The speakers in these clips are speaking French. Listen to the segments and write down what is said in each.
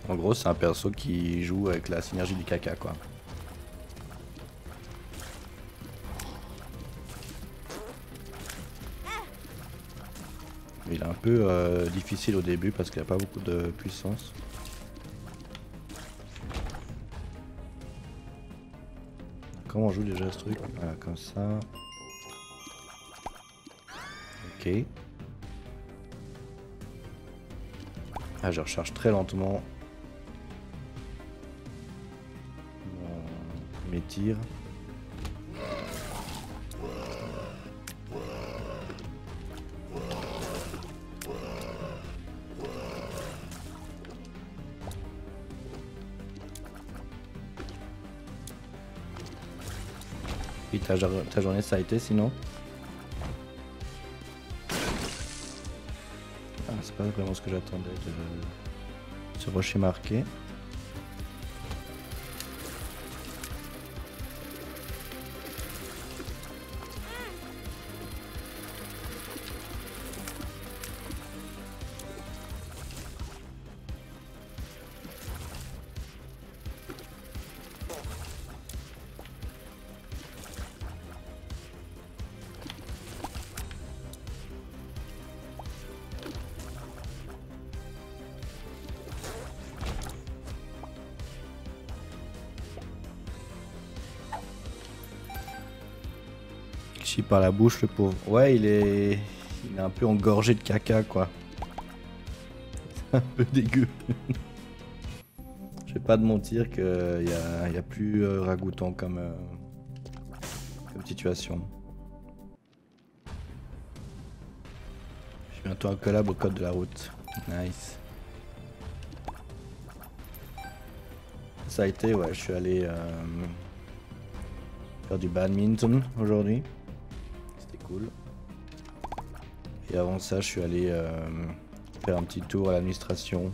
En gros, c'est un perso qui joue avec la synergie du caca, quoi. Il est un peu difficile au début parce qu'il n'a pas beaucoup de puissance. Comment on joue déjà ce truc? Voilà, comme ça. Ok. Ah, je recharge très lentement mes tirs. Et ta journée ça a été sinon? Ah, c'est pas vraiment ce que j'attendais de ce rocher marqué. Chie par la bouche le pauvre. Ouais, il est un peu engorgé de caca quoi. C'est un peu dégueu. Je vais pas te mentir qu'il y a plus ragoûtant comme situation. Je suis bientôt un collab au code de la route. Nice. Ça a été, ouais, je suis allé faire du badminton aujourd'hui. C'était cool. Et avant ça, je suis allé faire un petit tour à l'administration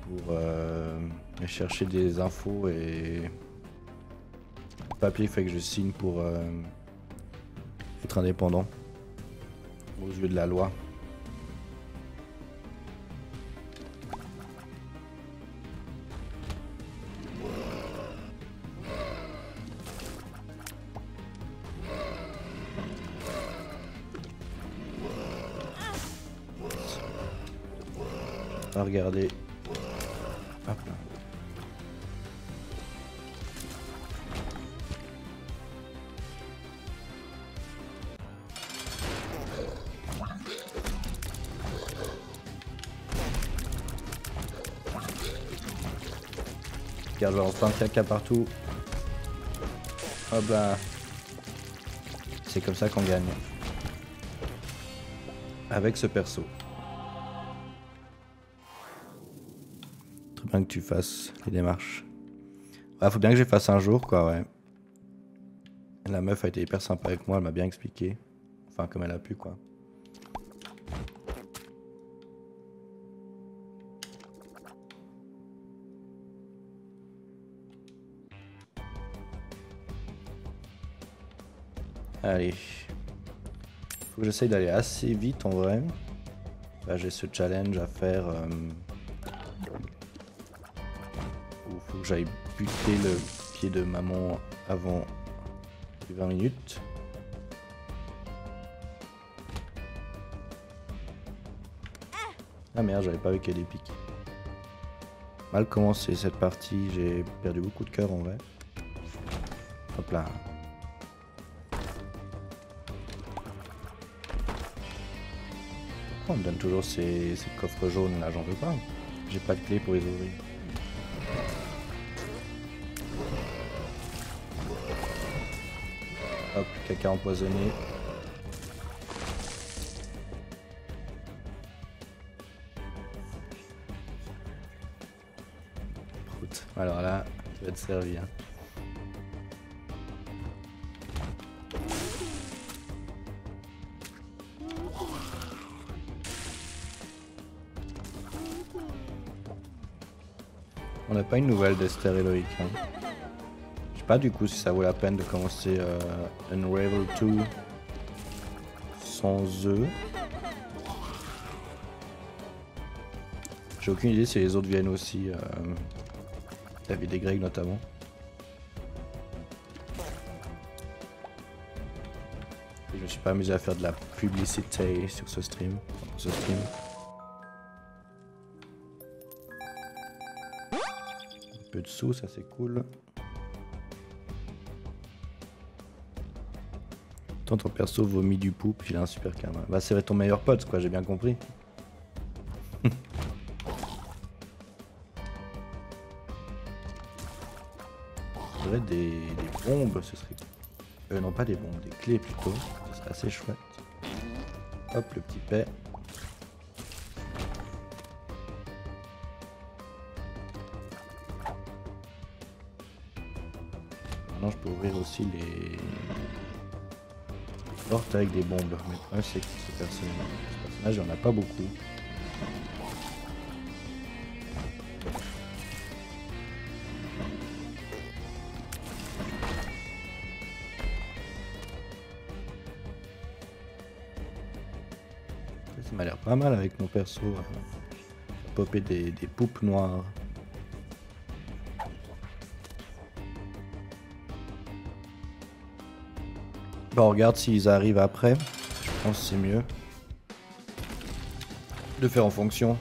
pour aller chercher des infos et le papier fait que je signe pour être indépendant aux yeux de la loi. Ah, regardez. Hop là. Regarde, genre plein de caca partout. Hop là. C'est comme ça qu'on gagne. Avec ce perso. Très bien que tu fasses les démarches. Ouais, faut bien que je les fasse un jour, quoi, ouais. La meuf a été hyper sympa avec moi, elle m'a bien expliqué. Enfin, comme elle a pu, quoi. Allez. Faut que j'essaye d'aller assez vite en vrai. Là j'ai ce challenge à faire où faut que j'aille buter le pied de maman avant les 20 minutes. Ah merde, j'avais pas vu qu'il y a des pics. Mal commencé cette partie, j'ai perdu beaucoup de cœur en vrai. Hop là. On me donne toujours ces coffres jaunes là, j'en veux pas. J'ai pas de clé pour les ouvrir. Hop, caca empoisonné. Prout. Alors là, tu vas te servir. On n'a pas une nouvelle d'Esther Héroïque. Hein. Je sais pas du coup si ça vaut la peine de commencer Unravel 2 sans eux. J'ai aucune idée si les autres viennent aussi. David et Greg notamment. Et je me suis pas amusé à faire de la publicité sur ce stream. Un peu de sous, ça c'est cool. Tant ton perso vomit du poupe, il a un super karma. Bah c'est ton meilleur pote quoi, j'ai bien compris. Des bombes, ce serait... non pas des bombes, des clés plutôt, ce serait assez chouette. Hop, le petit paix. Maintenant je peux ouvrir aussi les portes avec des bombes. Mais le problème c'est que ce personnage, il n'y en a pas beaucoup. Ça m'a l'air pas mal avec mon perso. Popper des poupes noires. Bon, on regarde s'ils arrivent après. Je pense que c'est mieux de faire en fonction.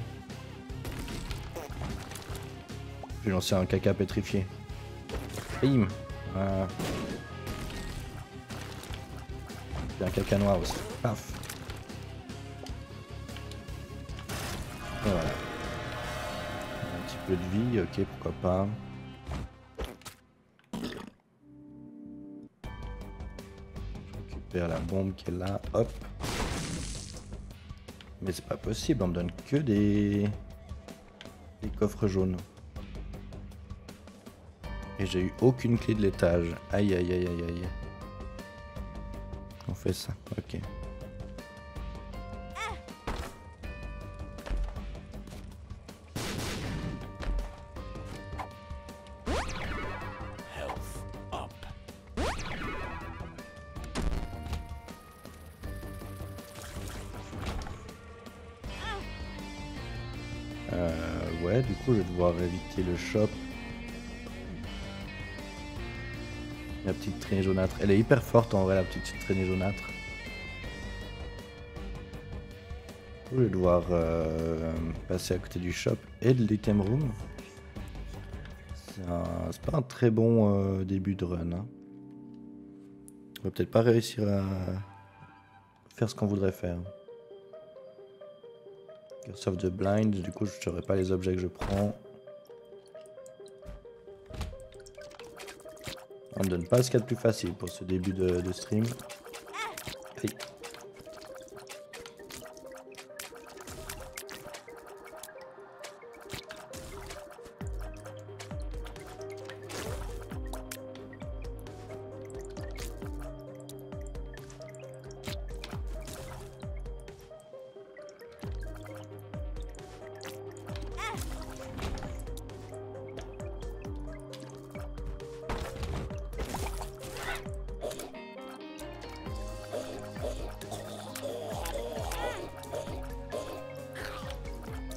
Je vais lancer un caca pétrifié. Bim. Voilà. Il y a un caca noir aussi. Paf. Et voilà. Un petit peu de vie, ok, pourquoi pas. Je récupère la bombe qui est là, hop. Mais c'est pas possible, on me donne que des coffres jaunes. Et j'ai eu aucune clé de l'étage. Aïe aïe aïe aïe aïe. On fait ça, ok. Ouais, du coup je vais devoir éviter le shop. La petite traînée jaunâtre. Elle est hyper forte en vrai, la petite traînée jaunâtre. Je vais devoir passer à côté du shop et de l'item room. C'est pas un très bon début de run. Hein. On va peut-être pas réussir à faire ce qu'on voudrait faire. Curse of the Blind, du coup je ne saurais pas les objets que je prends. On ne donne pas ce qu'il y a de plus facile pour ce début de stream. Aïe.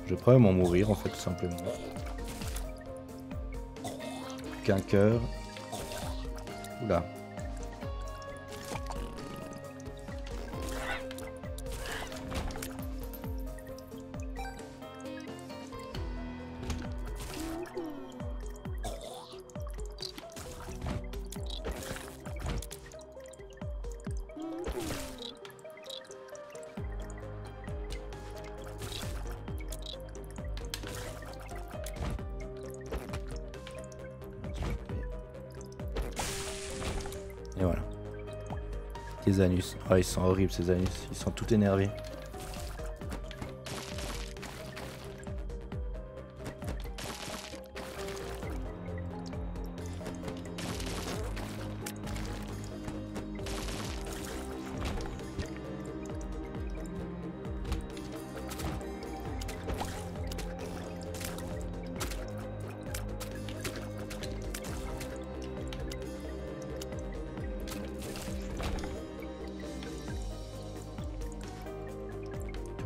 Je vais probablement mourir en fait tout simplement. Qu'un cœur. Oula. Et voilà. Les anus. Ah, ils sont horribles ces anus. Ils sont tout énervés.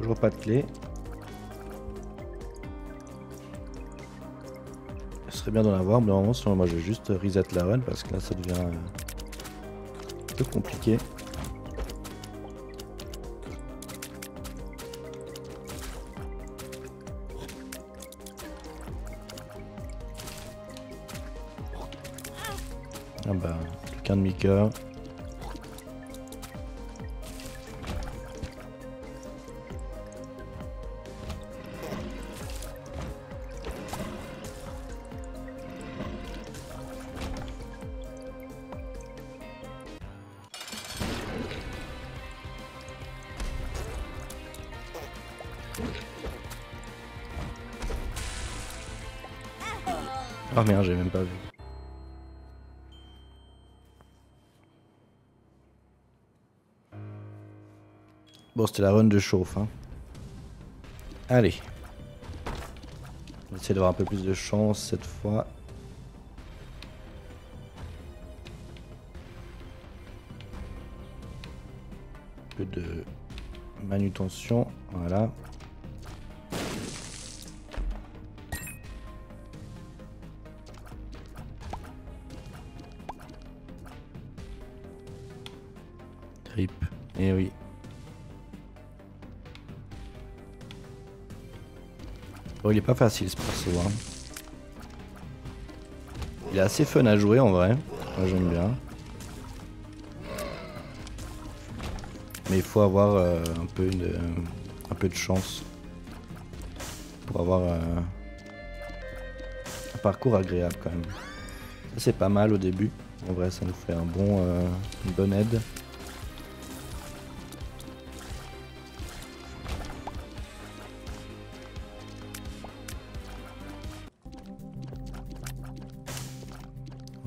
Toujours pas de clé. Ce serait bien d'en avoir, mais normalement sinon moi je vais juste reset la run parce que là ça devient un peu compliqué. Ah bah, plus qu'un demi-cœur. Oh merde, j'ai même pas vu. Bon, c'était la run de chauffe. Hein. Allez. On va essayer d'avoir un peu plus de chance cette fois. Un peu de manutention. Voilà. Trip. Eh oui. Bon, il est pas facile ce perso. Hein. Il est assez fun à jouer en vrai. Moi j'aime bien. Mais il faut avoir un peu de chance pour avoir un parcours agréable quand même. Ça c'est pas mal au début. En vrai ça nous fait une bonne aide.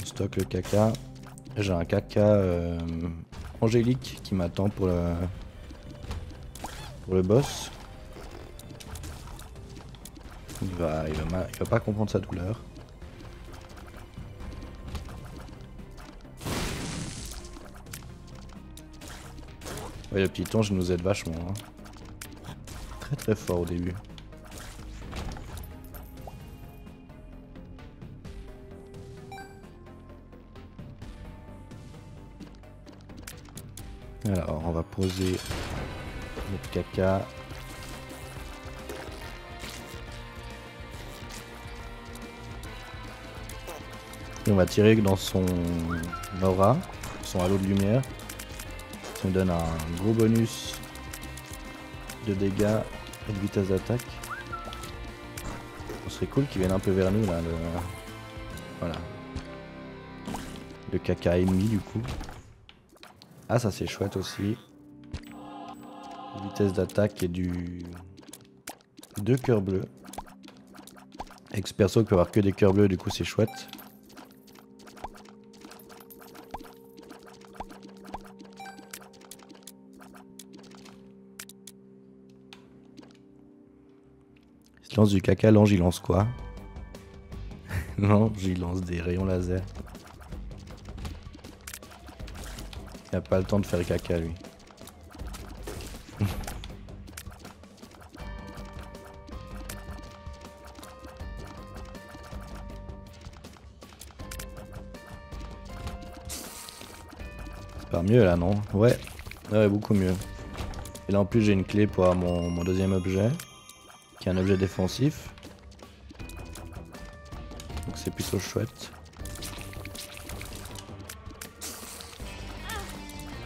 On stocke le caca. J'ai un caca angélique qui m'attend pour le boss. Il va pas comprendre sa douleur. Ouais, le petit ange nous aide vachement. Hein. Très très fort au début. Alors on va poser notre caca. Et on va tirer dans son aura, son halo de lumière. Ça nous donne un gros bonus de dégâts et de vitesse d'attaque. Ce serait cool qu'il vienne un peu vers nous là. Voilà. Le caca ennemi du coup. Ah ça c'est chouette aussi. Vitesse d'attaque et du 2 cœurs bleus. Avec ce perso qui peut avoir que des cœurs bleus, du coup c'est chouette. Il lance du caca, l'ange il lance quoi? L'ange il lance des rayons laser. Il a pas le temps de faire caca lui. Pas mieux là non? Ouais, beaucoup mieux. Et là en plus j'ai une clé pour avoir mon deuxième objet, qui est un objet défensif. Donc c'est plutôt chouette.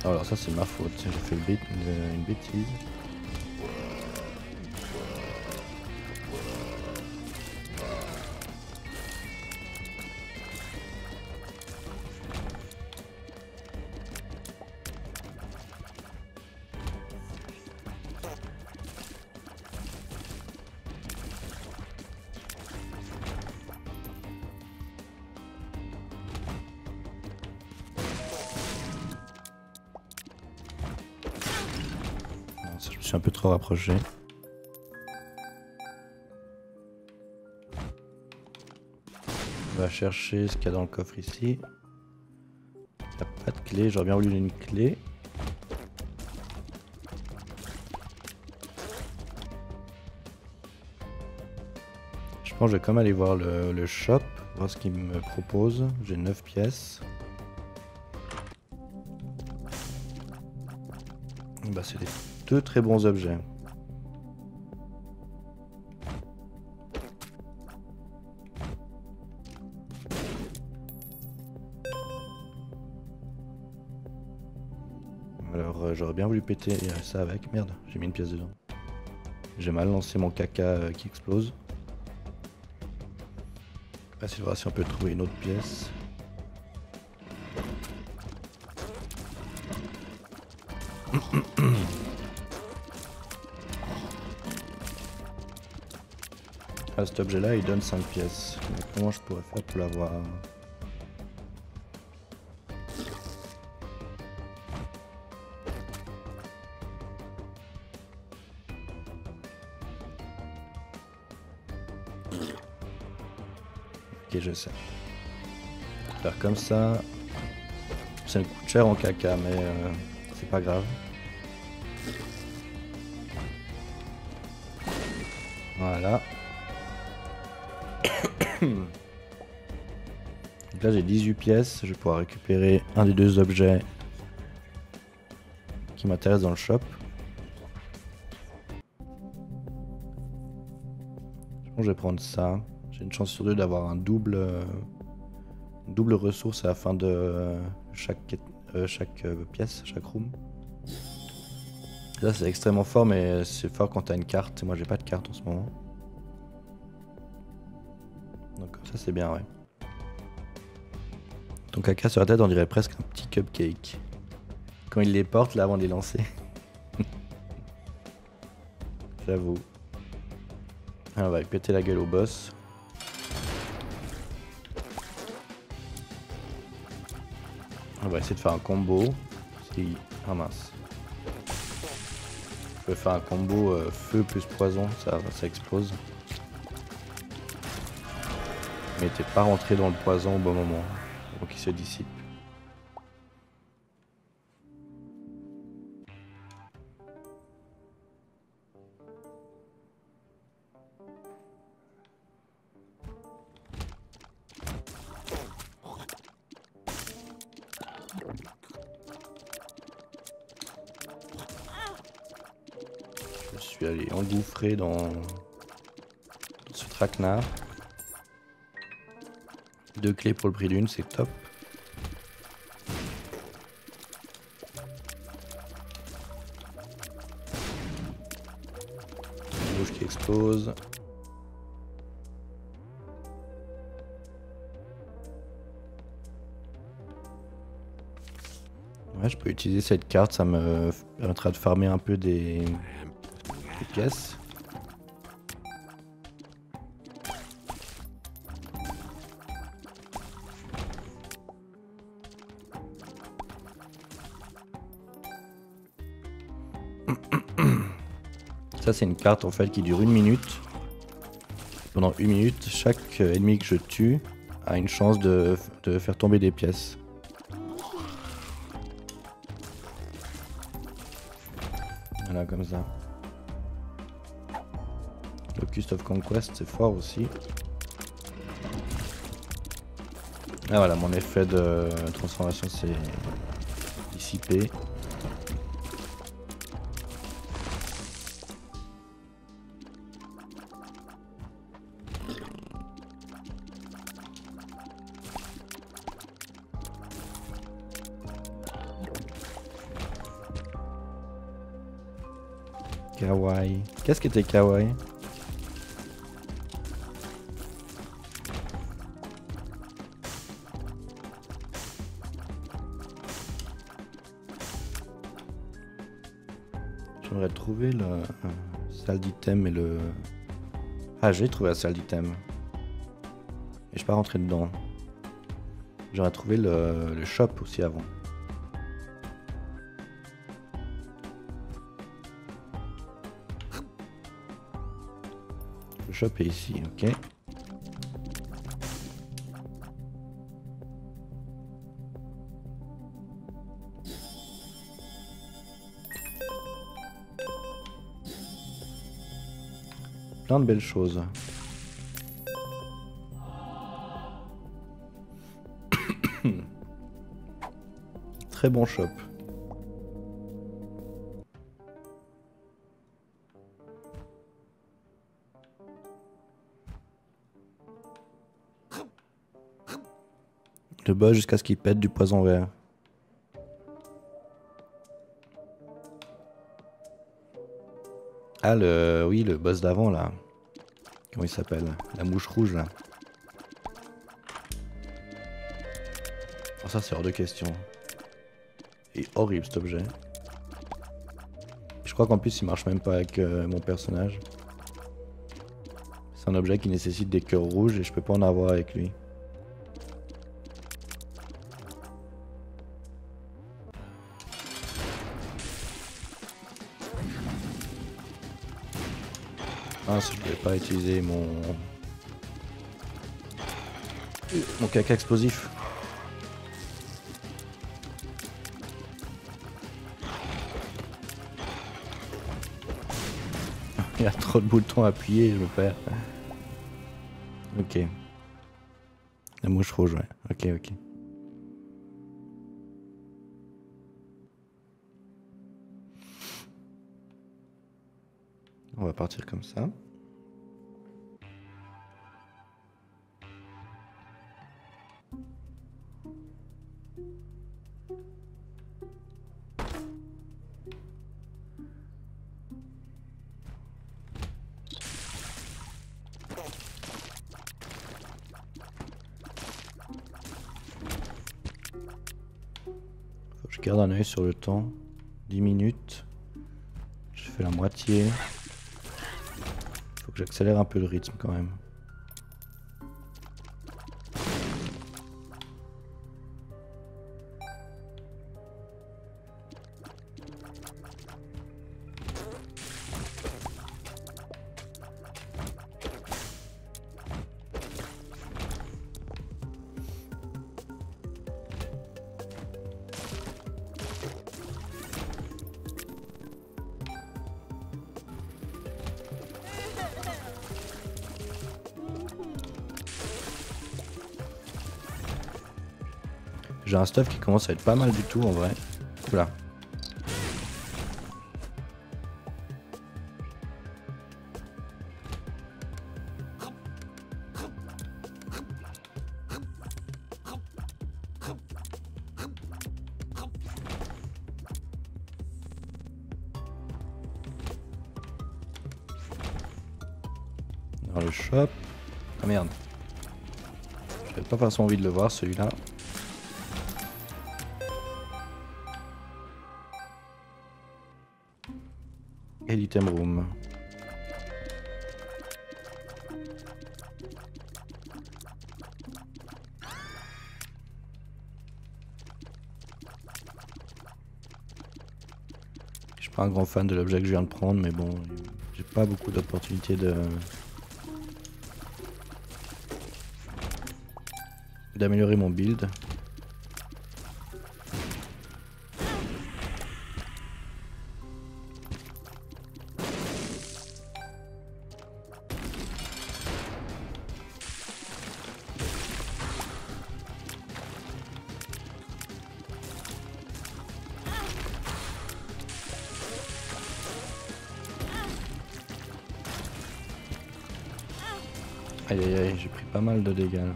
Alors ça c'est ma faute, j'ai fait une bêtise. Je me suis un peu trop rapproché. On va chercher ce qu'il y a dans le coffre ici. Il n'y a pas de clé, j'aurais bien voulu une clé. Je Je pense que je vais quand même aller voir le shop, voir ce qu'il me propose. J'ai 9 pièces. Bah, c'est des deux très bons objets. Alors j'aurais bien voulu péter ça avec. Merde, j'ai mis une pièce dedans. J'ai mal lancé mon caca qui explose. Essayer de voir si on peut trouver une autre pièce. Ah, cet objet là il donne 5 pièces. Mais comment je pourrais faire pour l'avoir? Ok, je sais. Faire comme ça. Ça me coûte cher en caca, mais c'est pas grave. Voilà. Donc là j'ai 18 pièces, je vais pouvoir récupérer un des deux objets qui m'intéressent dans le shop. Je pense que je vais prendre ça. J'ai une chance sur deux d'avoir un double ressource à la fin de chaque pièce, chaque room. Là c'est extrêmement fort, mais c'est fort quand t'as une carte. Moi j'ai pas de carte en ce moment. Donc comme ça c'est bien, ouais. Ton caca sur la tête on dirait presque un petit cupcake. Quand il les porte là avant de les lancer. J'avoue. Alors, on va lui péter la gueule au boss. On va essayer de faire un combo. Si... Ah mince. Je peux faire un combo feu plus poison, ça explose. Mais t'es pas rentré dans le poison au bon moment. Donc il se dissipe. Je suis allé engouffrer dans ce traquenard. 2 clés pour le prix d'une, c'est top. Une bouche qui explose. Ouais, je peux utiliser cette carte, ça me permettra de farmer un peu des pièces. Ça c'est une carte en fait qui dure 1 minute. Pendant 1 minute, chaque ennemi que je tue a une chance de faire tomber des pièces. Voilà, comme ça. Locust of Conquest, c'est fort aussi. Ah voilà, mon effet de transformation s'est dissipé. Kawaii. Qu'est-ce que t'es kawaii? J'aimerais trouver la salle d'item et le... Ah, j'ai trouvé la salle d'item. Et je suis pas rentré dedans. J'aurais trouvé le shop aussi avant. Le shop est ici, ok. Plein de belles choses. très bon shop. Le boss jusqu'à ce qu'il pète du poison vert. Ah oui, le boss d'avant là. Comment il s'appelle? La mouche rouge là. Oh, ça c'est hors de question. Et horrible cet objet. Je crois qu'en plus il marche même pas avec mon personnage. C'est un objet qui nécessite des cœurs rouges et je peux pas en avoir avec lui. Ah, si je pouvais pas utiliser mon caca explosif. Il y a trop de boutons appuyés, je me perds. Ok. La mouche rouge, ouais. Ok, ok. On va partir comme ça. Faut que je garde un œil sur le temps. 10 minutes. Je fais la moitié. Faut que j'accélère un peu le rythme quand même. J'ai un stuff qui commence à être pas mal du tout en vrai. Oula. Dans le shop. Ah merde. J'avais pas forcément envie de le voir celui-là. Et l'item room. Je suis pas un grand fan de l'objet que je viens de prendre, mais bon, j'ai pas beaucoup d'opportunités d'améliorer mon build. Aïe aïe aïe, j'ai pris pas mal de dégâts là.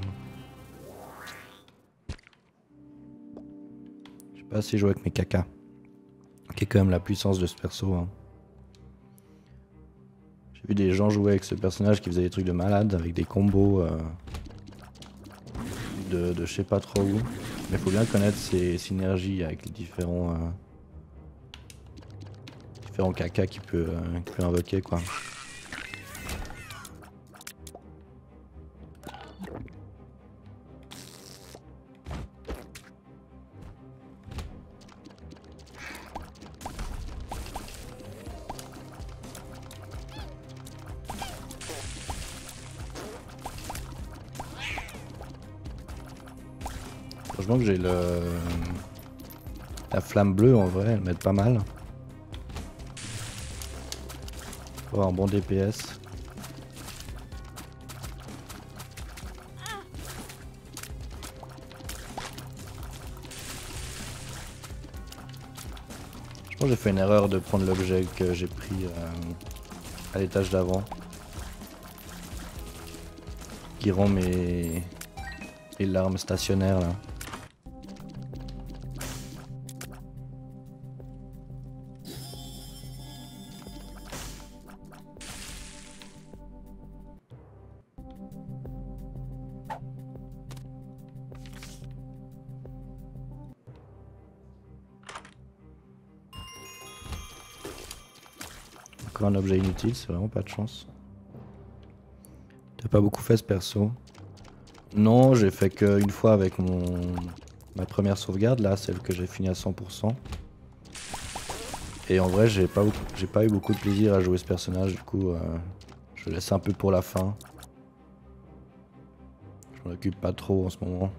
J'ai pas assez joué avec mes caca. Qui est quand même la puissance de ce perso. Hein. J'ai vu des gens jouer avec ce personnage qui faisait des trucs de malade avec des combos de je sais pas trop où. Mais faut bien connaître ses synergies avec les différents caca qu'il peut invoquer quoi. Franchement que j'ai la flamme bleue en vrai, elle m'aide pas mal. Faut avoir un bon DPS. pense que j'ai fait une erreur de prendre l'objet que j'ai pris à l'étage d'avant. Qui rend mes larmes stationnaires là. Encore un objet inutile, c'est vraiment pas de chance. T'as pas beaucoup fait ce perso? Non, j'ai fait qu'une fois avec ma première sauvegarde, là, celle que j'ai fini à 100%. Et en vrai, j'ai pas eu beaucoup de plaisir à jouer ce personnage, du coup, je le laisse un peu pour la fin. Je m'en occupe pas trop en ce moment.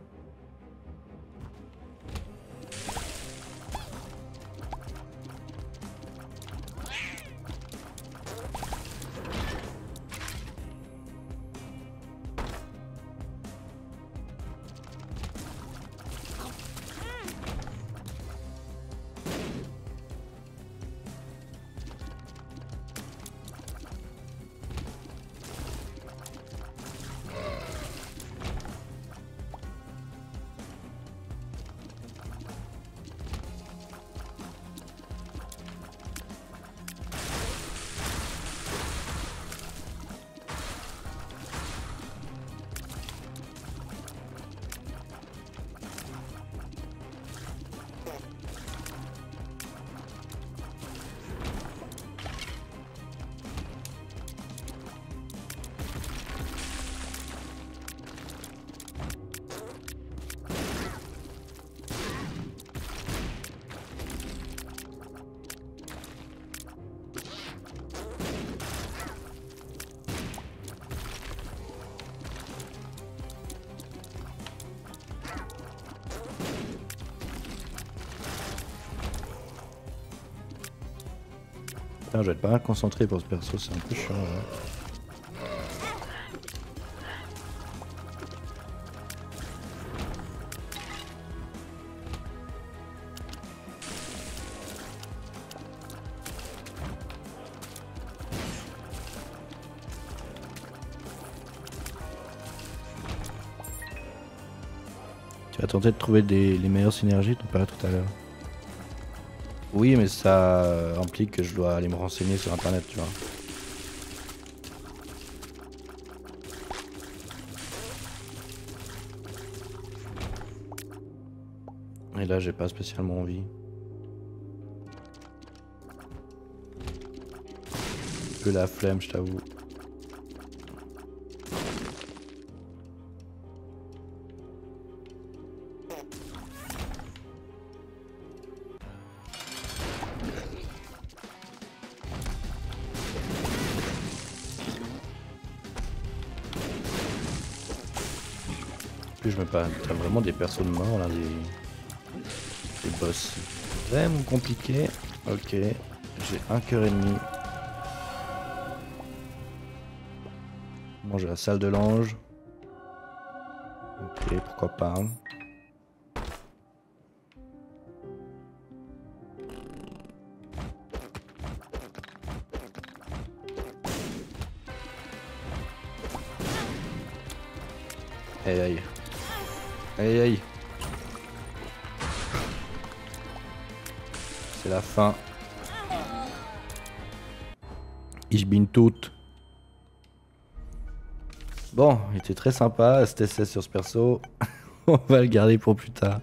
Putain, je vais être pas mal concentré pour ce perso, c'est un peu chiant. Ouais. Tu vas tenter de trouver les meilleures synergies, t'en parlais tout à l'heure. Oui, mais ça implique que je dois aller me renseigner sur internet, tu vois. Et là, j'ai pas spécialement envie. Un peu la flemme, je t'avoue. Plus je me parle, t'as vraiment des persos de mort là, des boss vraiment compliqués. Ok, j'ai un cœur et demi. Bon, j'ai la salle de l'ange. Ok, pourquoi pas. Aïe aïe. Aïe aïe. C'est la fin. Ich bin tot. Bon, il était très sympa cet essai sur ce perso. On va le garder pour plus tard.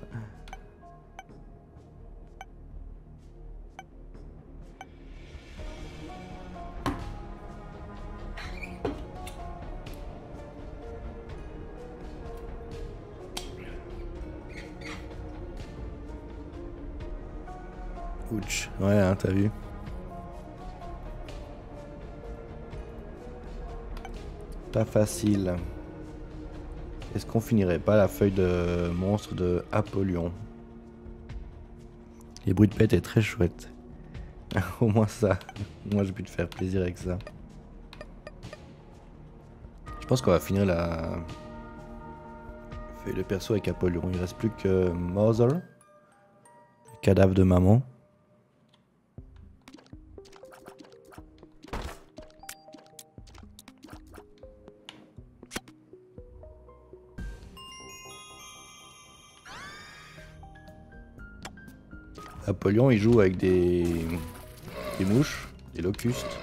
Ouch, ouais, hein, t'as vu. Pas facile. Est-ce qu'on finirait pas la feuille de monstre de Apollyon? Les bruits de pète est très chouette. Au moins ça. Moi j'ai pu te faire plaisir avec ça. Je pense qu'on va finir la feuille de perso avec Apollyon. Il reste plus que Mother. Le cadavre de maman. Apollon il joue avec des mouches, des locustes.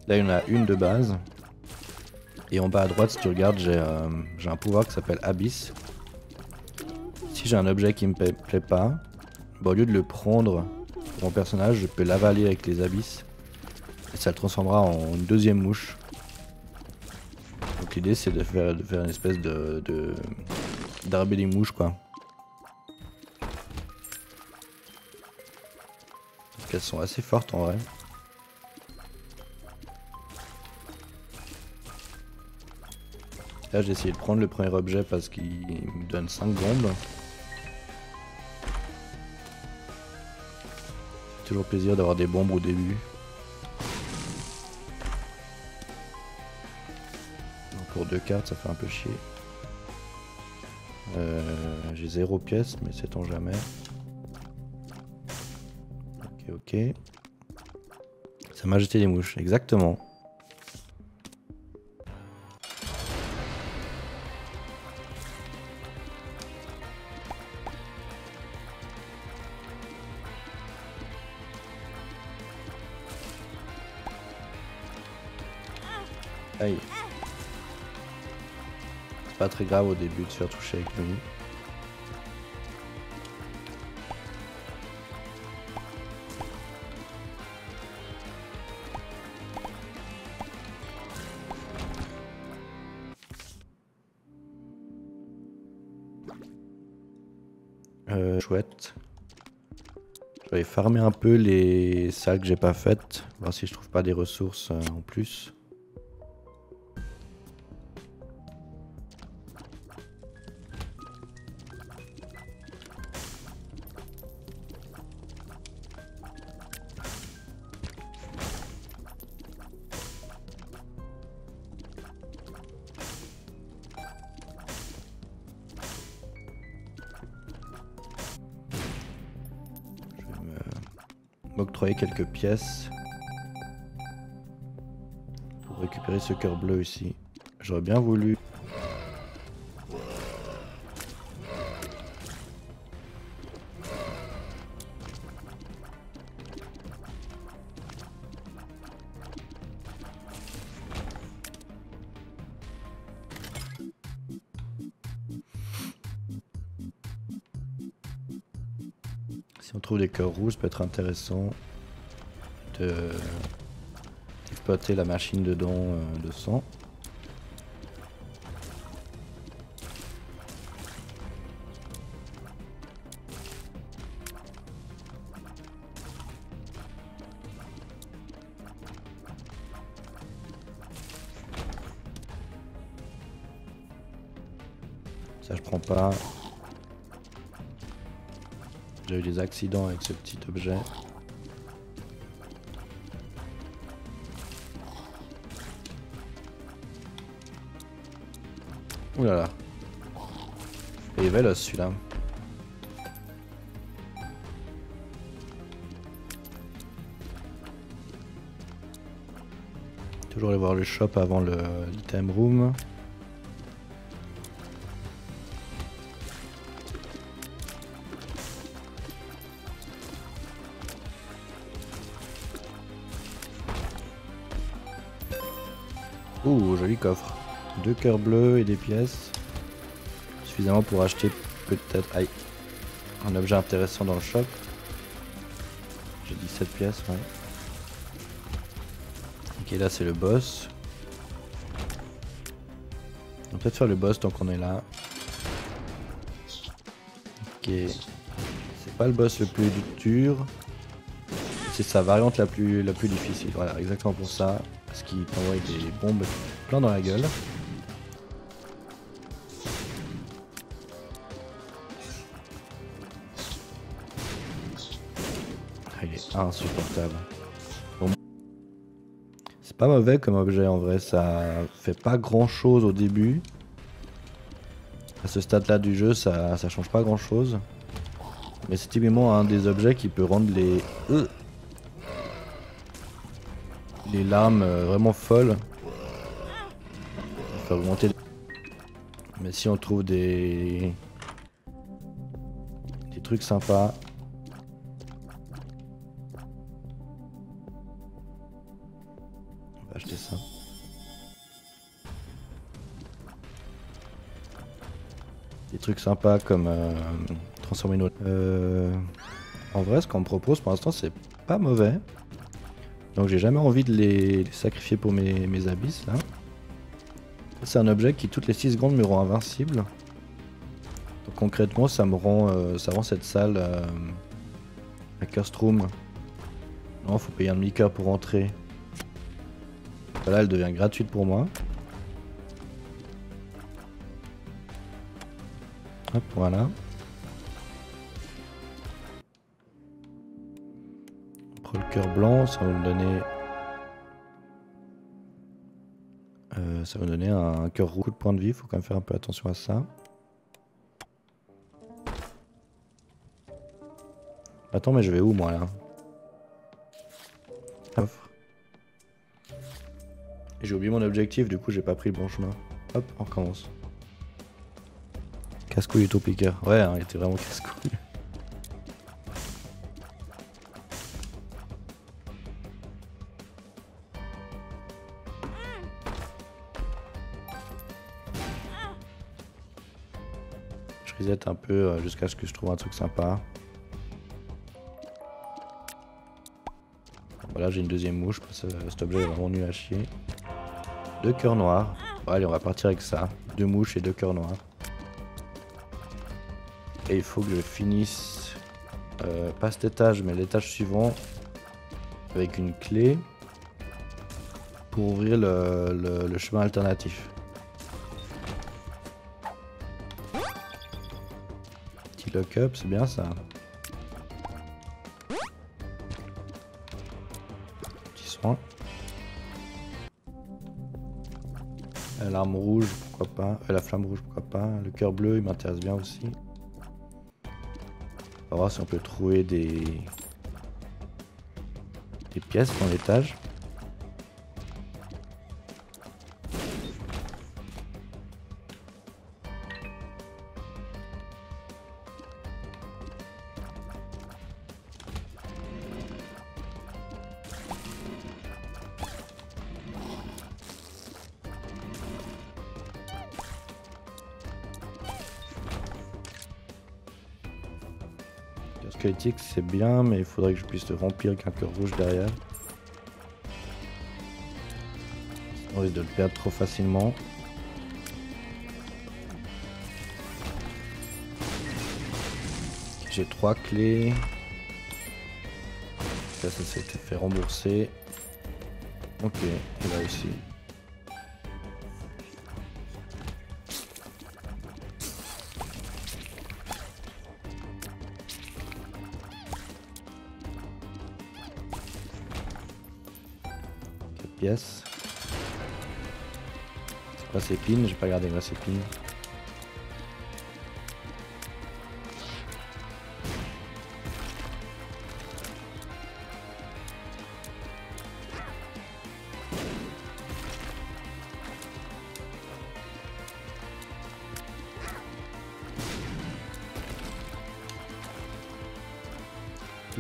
Là il y en a une de base. Et en bas à droite si tu regardes j'ai un pouvoir qui s'appelle Abyss. Si j'ai un objet qui me plaît pas, bah, au lieu de le prendre pour mon personnage, je peux l'avaler avec les abysses. Et ça le transformera en une deuxième mouche. Donc l'idée c'est de faire une espèce d'arber des mouches quoi. Donc elles sont assez fortes en vrai. Là j'ai essayé de prendre le premier objet parce qu'il me donne 5 bombes. C'est toujours plaisir d'avoir des bombes au début. Donc pour 2 cartes ça fait un peu chier. J'ai 0 pièces mais sait-on jamais. Ok. Ça m'a jeté des mouches, exactement. Aïe. C'est pas très grave au début de se faire toucher avec lui. Chouette. Je vais aller farmer un peu les salles que j'ai pas faites, voir si je trouve pas des ressources en plus. M'octroyer quelques pièces pour récupérer ce cœur bleu ici. J'aurais bien voulu. Si on trouve des cœurs rouges, ça peut être intéressant d'exploiter la machine de don de sang. Ça je prends pas. J'ai eu des accidents avec ce petit objet. Ouh là là. Et il est véloce celui-là. Toujours aller voir le shop avant l'item room. Ouh, joli coffre. 2 cœurs bleus et des pièces. Suffisamment pour acheter peut-être un objet intéressant dans le shop. J'ai 17 pièces, ouais. Ok, là c'est le boss. On va peut-être faire le boss tant qu'on est là. Ok. C'est pas le boss le plus dur. C'est sa variante la plus difficile. Voilà, exactement pour ça. Parce qu'il t'envoie des bombes plein dans la gueule. Ah, il est insupportable. Bon. C'est pas mauvais comme objet en vrai, ça fait pas grand chose au début. À ce stade là du jeu, ça change pas grand chose. Mais c'est typiquement un des objets qui peut rendre les larmes vraiment folles. Faire augmenter. Mais si on trouve des trucs sympas, Des trucs sympas comme transformer une... En vrai, ce qu'on me propose pour l'instant, c'est pas mauvais. Donc j'ai jamais envie de les sacrifier pour mes abysses là. C'est un objet qui toutes les 6 secondes me rend invincible. Donc concrètement ça rend cette salle à Cursed Room. Non, faut payer un demi-cœur pour entrer. Là elle devient gratuite pour moi. Hop, voilà. On prend le cœur blanc, ça va nous donner... ça va nous donner un cœur rouge de points de vie, faut quand même faire un peu attention à ça. Attends, mais je vais où moi là? Offre. J'ai oublié mon objectif, du coup j'ai pas pris le bon chemin. Hop, on recommence. Casse-couille utopiqueur. Ouais, hein, il était vraiment casse-couille. Je reset un peu jusqu'à ce que je trouve un truc sympa. Voilà, j'ai une deuxième mouche parce que cet objet est vraiment nul à chier. 2 cœurs noirs. Bon, allez, on va partir avec ça. 2 mouches et 2 cœurs noirs. Et il faut que je finisse pas cet étage, mais l'étage suivant avec une clé pour ouvrir le chemin alternatif. Petit lock-up, c'est bien ça. Petit soin. L'arme rouge, pourquoi pas. La flamme rouge, pourquoi pas. Le cœur bleu, il m'intéresse bien aussi. On va voir si on peut trouver des pièces dans l'étage. Squelettique c'est bien, mais il faudrait que je puisse le remplir avec un cœur rouge derrière. On risque de le perdre trop facilement. J'ai 3 clés. Là, ça s'est fait rembourser. Ok, et là aussi. Pièces. C'est pas épines, j'ai pas gardé ma épines.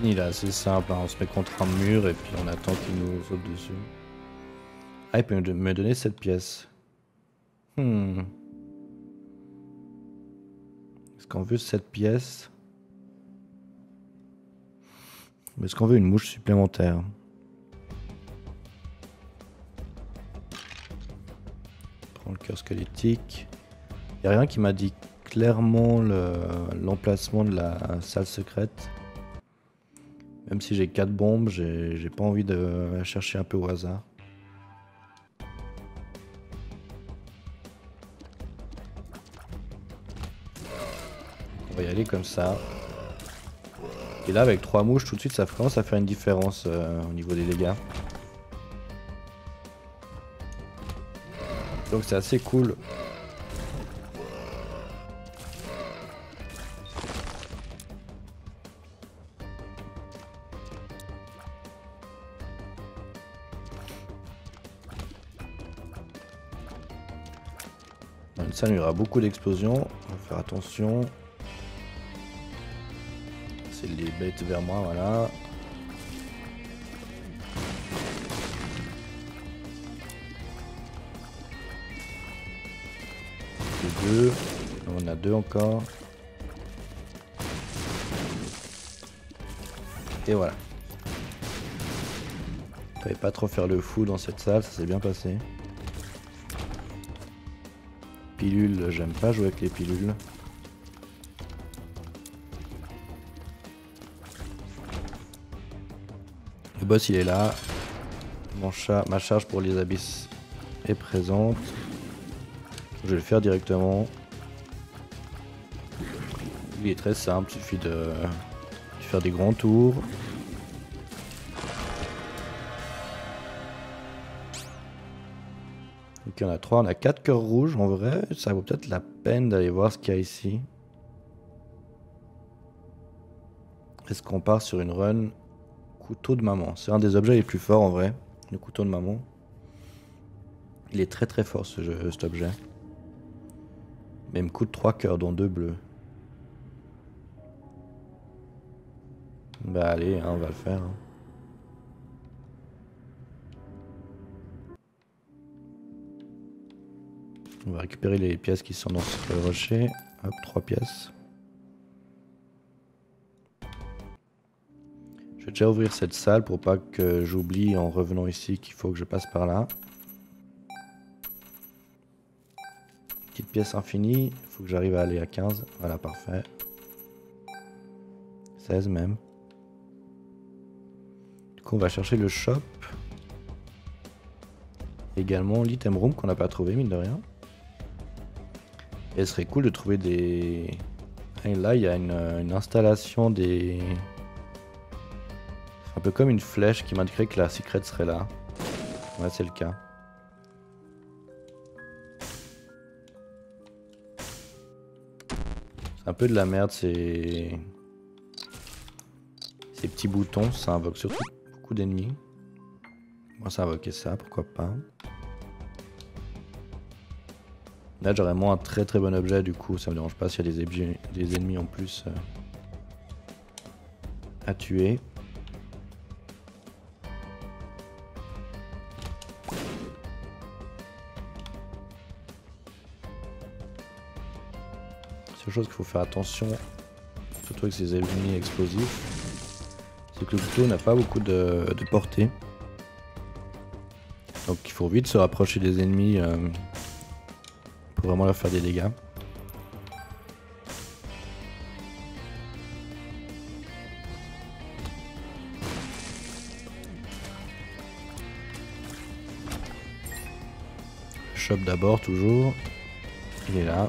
Il est assez simple, hein. On se met contre un mur et puis on attend qu'il nous saute dessus. Ah, il peut me donner cette pièce. Est-ce qu'on veut cette pièce? Est-ce qu'on veut une mouche supplémentaire? Prends le cœur squelettique. Il n'y a rien qui m'a dit clairement l'emplacement de la salle secrète. Même si j'ai 4 bombes, j'ai pas envie de chercher un peu au hasard. On va y aller comme ça. Et là avec 3 mouches tout de suite ça commence à faire une différence au niveau des dégâts. Donc c'est assez cool. Ça, il y aura beaucoup d'explosions. On va faire attention. C'est les bêtes vers moi, voilà. Les deux. On a 2 encore. Et voilà. Fallait pas trop faire le fou dans cette salle, ça s'est bien passé. Pilules, j'aime pas jouer avec les pilules. Le boss il est là. Ma charge pour les abysses est présente. Je vais le faire directement. Il est très simple, il suffit de faire des grands tours. Donc il y en a 3, on a 4 cœurs rouges. En vrai, ça vaut peut-être la peine d'aller voir ce qu'il y a ici. Est-ce qu'on part sur une run couteau de maman? C'est un des objets les plus forts en vrai, le couteau de maman. Il est très très fort cet objet. Mais il me coûte 3 cœurs dont 2 bleus. Bah allez, hein, on va le faire. Hein. On va récupérer les pièces qui sont dans ce rocher. Hop, 3 pièces. Je vais déjà ouvrir cette salle pour pas que j'oublie en revenant ici qu'il faut que je passe par là. Petite pièce infinie, il faut que j'arrive à aller à 15. Voilà, parfait. 16 même. Du coup, on va chercher le shop. Également l'item room qu'on n'a pas trouvé, mine de rien. Et ce serait cool de trouver des... Et là, il y a une installation des... Un peu comme une flèche qui m'indiquerait que la secret serait là. Ouais, c'est le cas. C'est un peu de la merde, ces petits boutons, ça invoque surtout beaucoup d'ennemis. Moi, ça invoquait ça, pourquoi pas. Là, j'aurais moins un très très bon objet, du coup, ça me dérange pas s'il y a des ennemis en plus à tuer. Seule chose qu'il faut faire attention, surtout avec ces ennemis explosifs, c'est que le couteau n'a pas beaucoup de portée. Donc il faut vite se rapprocher des ennemis pour vraiment leur faire des dégâts. Shop d'abord, toujours. Il est là.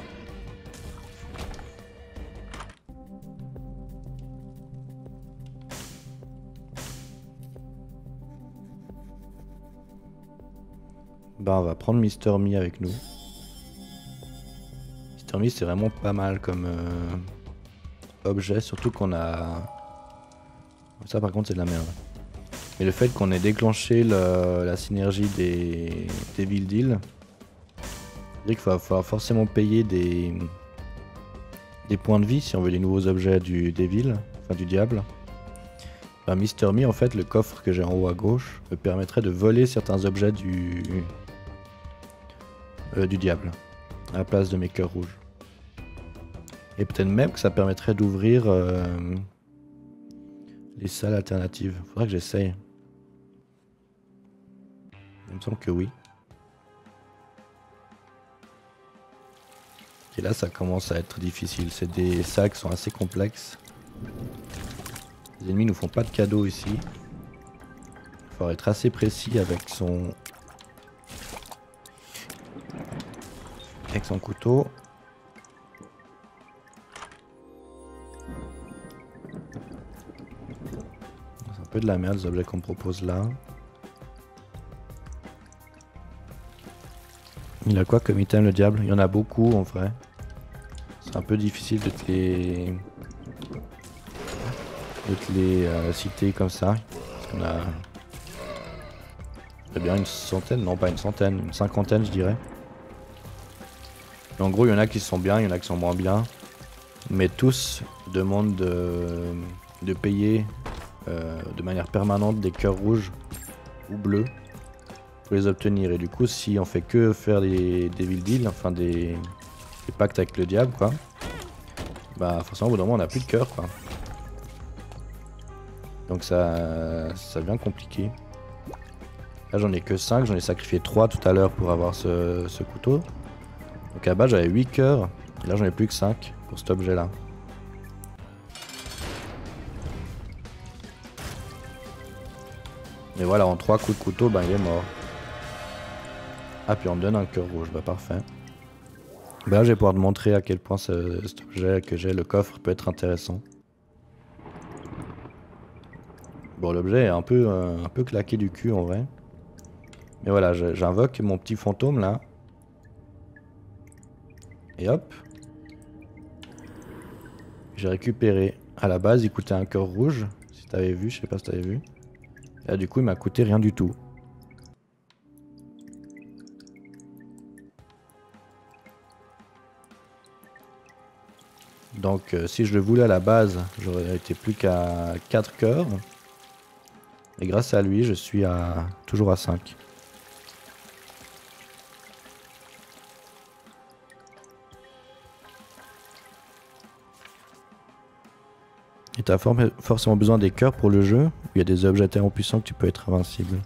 Bah on va prendre Mr. Me avec nous. Mr. Me c'est vraiment pas mal comme objet, surtout qu'on a... Ça par contre c'est de la merde. Mais le fait qu'on ait déclenché la synergie des villes d'île, c'est-à-dire qu'il va falloir forcément payer des points de vie si on veut les nouveaux objets des villes, enfin du diable. Bah, Mr. Me en fait, le coffre que j'ai en haut à gauche me permettrait de voler certains objets du diable à la place de mes cœurs rouges. Et peut-être même que ça permettrait d'ouvrir les salles alternatives. Faudrait que j'essaye. Il me semble que oui. Et là ça commence à être difficile. C'est des salles qui sont assez complexes. Les ennemis nous font pas de cadeaux ici. Il faut être assez précis avec son couteau. C'est un peu de la merde les objets qu'on me propose là. Il a quoi comme item le diable? Il y en a beaucoup en vrai. C'est un peu difficile de te les citer comme ça. Parce qu'on a... C'est bien une centaine, non pas une centaine, une cinquantaine je dirais. Et en gros il y en a qui sont bien, il y en a qui sont moins bien. Mais tous demandent de payer de manière permanente des cœurs rouges ou bleus pour les obtenir. Et du coup si on fait que faire des villes d'île, enfin des fait pacte avec le diable quoi. Bah forcément au bout d'un moment on a plus de cœur quoi. Donc ça devient compliqué. Là j'en ai que 5, j'en ai sacrifié 3 tout à l'heure pour avoir ce couteau. Donc à la base j'avais 8 cœurs, et là j'en ai plus que 5 pour cet objet là. Mais voilà, en 3 coups de couteau, ben il est mort. Ah puis on me donne un cœur rouge, bah parfait. Bah là je vais pouvoir te montrer à quel point cet objet que j'ai, le coffre, peut être intéressant. Bon l'objet est un peu claqué du cul en vrai. Mais voilà, j'invoque mon petit fantôme là. Et hop. J'ai récupéré. À la base il coûtait un cœur rouge. Si t'avais vu, je sais pas si t'avais vu. Et là du coup il m'a coûté rien du tout. Donc si je le voulais à la base, j'aurais été plus qu'à 4 cœurs. Et grâce à lui, je suis toujours à 5. Et t'as forcément besoin des cœurs pour le jeu, où il y a des objets tellement puissants que tu peux être invincible.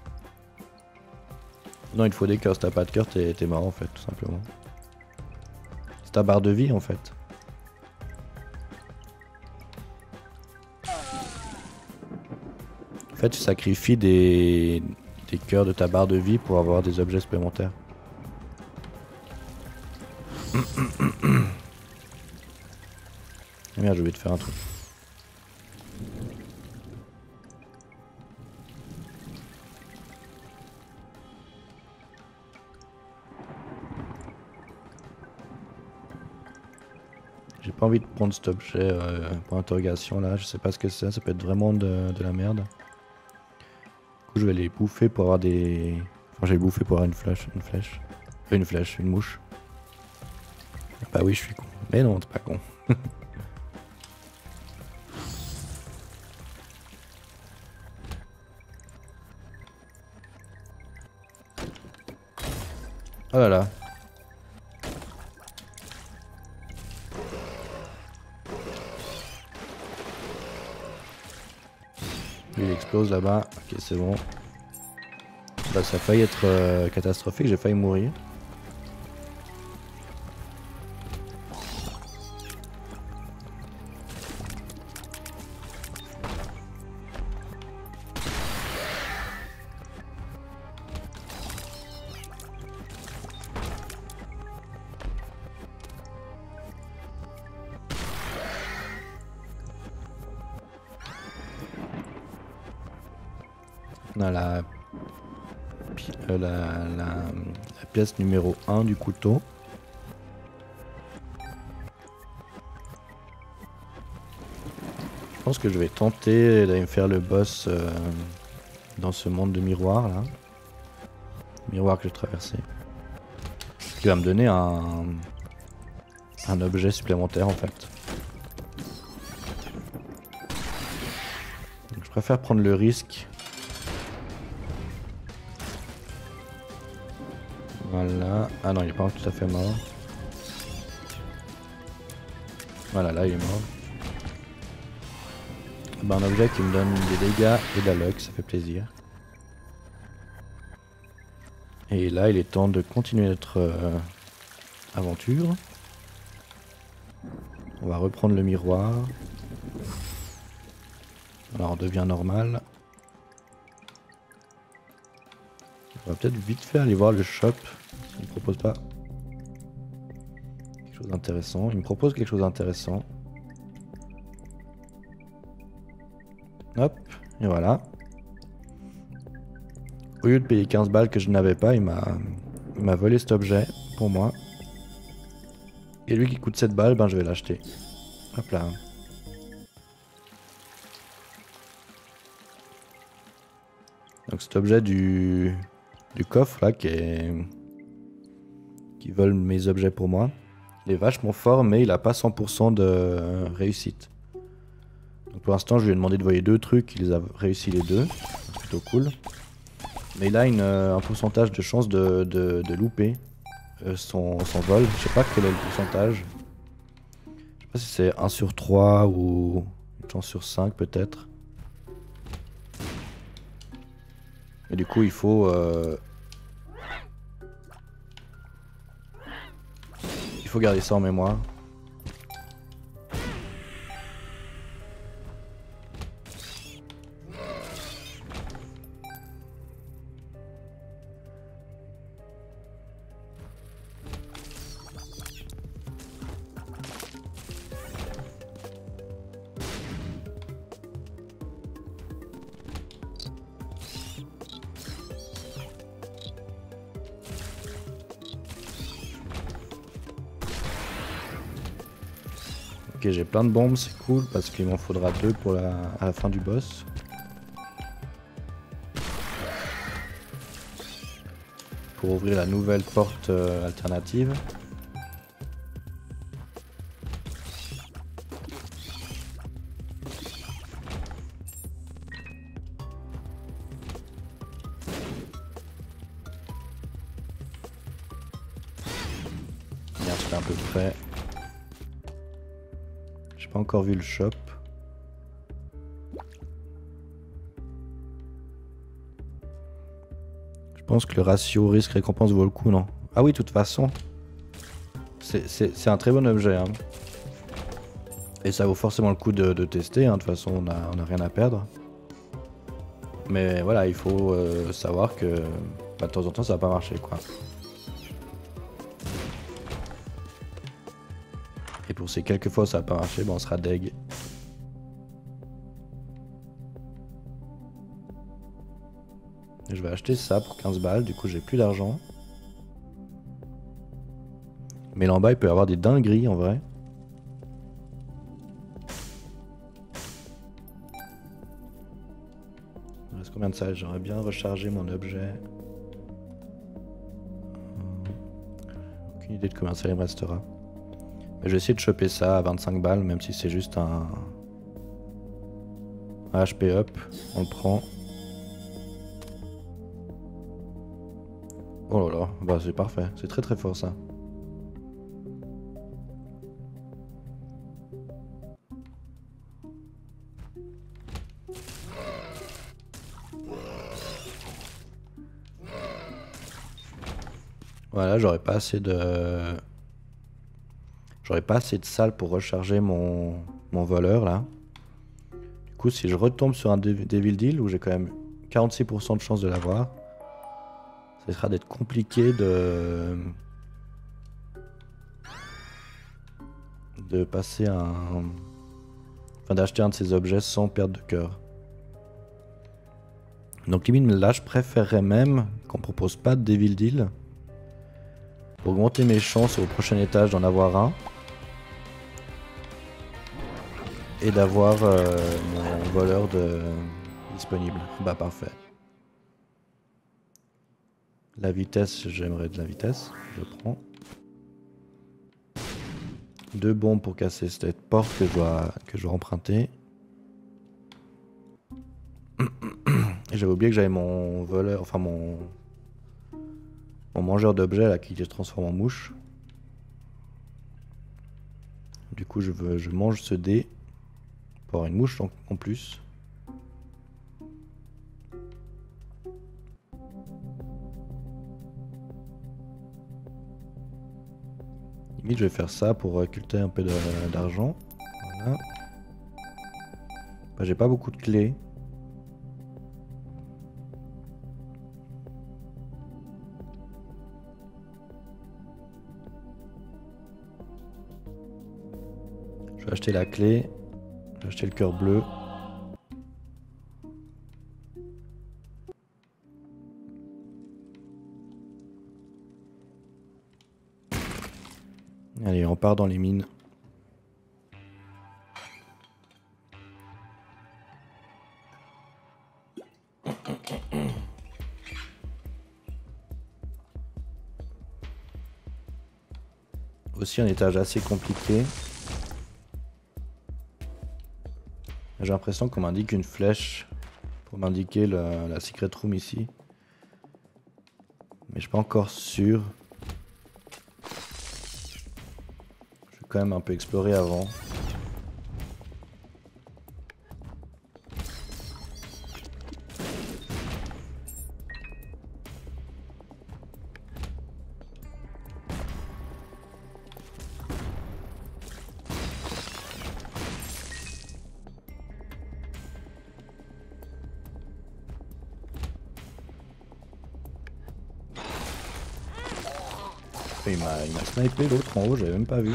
Non, il te faut des cœurs, si t'as pas de cœur, t'es mort en fait, tout simplement. C'est ta barre de vie en fait. En fait, tu sacrifies des cœurs de ta barre de vie pour avoir des objets supplémentaires. Ah merde, j'ai oublié de faire un truc. J'ai pas envie de prendre cet objet pour interrogation là, je sais pas ce que c'est, ça peut être vraiment de la merde. Du coup je vais les bouffer pour avoir des... Enfin j'ai bouffé pour avoir une flèche. Une mouche. Bah oui je suis con. Mais non t'es pas con. Oh là là. Il explose là-bas. Ok c'est bon. Bah ça a failli être catastrophique, j'ai failli mourir. On a la pièce numéro 1 du couteau. Je pense que je vais tenter d'aller me faire le boss dans ce monde de miroirs là. Miroir que j'ai traversé. Qui va me donner un objet supplémentaire en fait. Donc, je préfère prendre le risque. Voilà. Ah non, il est pas tout à fait mort. Voilà, là il est mort. Ben, un objet qui me donne des dégâts et de la luck, ça fait plaisir. Et là, il est temps de continuer notre aventure. On va reprendre le miroir. Alors, on devient normal. On va peut-être vite fait aller voir le shop. Il me propose pas quelque chose d'intéressant. Il me propose quelque chose d'intéressant. Hop, et voilà. Au lieu de payer 15 balles que je n'avais pas, il m'a volé cet objet pour moi. Et lui qui coûte 7 balles, ben je vais l'acheter. Hop là. Donc cet objet du coffre là qui vole mes objets pour moi, il est vachement fort mais il a pas 100% de réussite. Donc pour l'instant je lui ai demandé de voyer 2 trucs, il les a réussi les 2, c'est plutôt cool. Mais il a un pourcentage de chance de louper son vol. Je sais pas quel est le pourcentage. Je sais pas si c'est 1 sur 3 ou une chance sur 5 peut-être. Et du coup il faut garder ça en mémoire. Ok, j'ai plein de bombes, c'est cool parce qu'il m'en faudra 2 pour à la fin du boss. Pour ouvrir la nouvelle porte alternative. Merde, j'étais un peu près. J'ai pas encore vu le shop. Je pense que le ratio risque-récompense vaut le coup, non? Ah oui, de toute façon. C'est un très bon objet. Hein. Et ça vaut forcément le coup de tester. Hein. De toute façon, on a rien à perdre. Mais voilà, il faut savoir que bah, de temps en temps, ça va pas marcher, quoi. Et pour ces quelques fois où ça va pas marcher, bah, on sera deg. Je vais acheter ça pour 15 balles, du coup j'ai plus d'argent. Mais là en bas il peut y avoir des dingueries en vrai. Il reste combien de ça? J'aimerais bien recharger mon objet. Aucune idée de combien ça il me restera. Mais je vais essayer de choper ça à 25 balles, même si c'est juste un HP up. On le prend. Oh là là, bah c'est parfait, c'est très très fort ça. Voilà, j'aurais pas assez de salles pour recharger mon voleur là. Du coup, si je retombe sur un Devil Deal où j'ai quand même 46% de chance de l'avoir, ça sera d'être compliqué de passer enfin d'acheter un de ces objets sans perte de cœur. Donc limite là je préférerais même qu'on propose pas de Devil Deal pour augmenter mes chances au prochain étage d'en avoir un et d'avoir mon voleur disponible. Bah parfait. La vitesse, j'aimerais de la vitesse, je prends. 2 bombes pour casser cette porte que je dois emprunter. Et j'avais oublié que j'avais mon voleur, enfin mon mangeur d'objets là qui se transforme en mouche. Du coup je mange ce dé pour avoir une mouche en plus. Limite je vais faire ça pour occulter un peu d'argent. Voilà. Bah, j'ai pas beaucoup de clés. Je vais acheter la clé. Je vais acheter le cœur bleu. Allez, on part dans les mines. Aussi un étage assez compliqué. J'ai l'impression qu'on m'indique une flèche pour m'indiquer la secret room ici. Mais je suis pas encore sûr. quand même un peu explorer avant. Il m'a snipé l'autre en haut, j'avais même pas vu.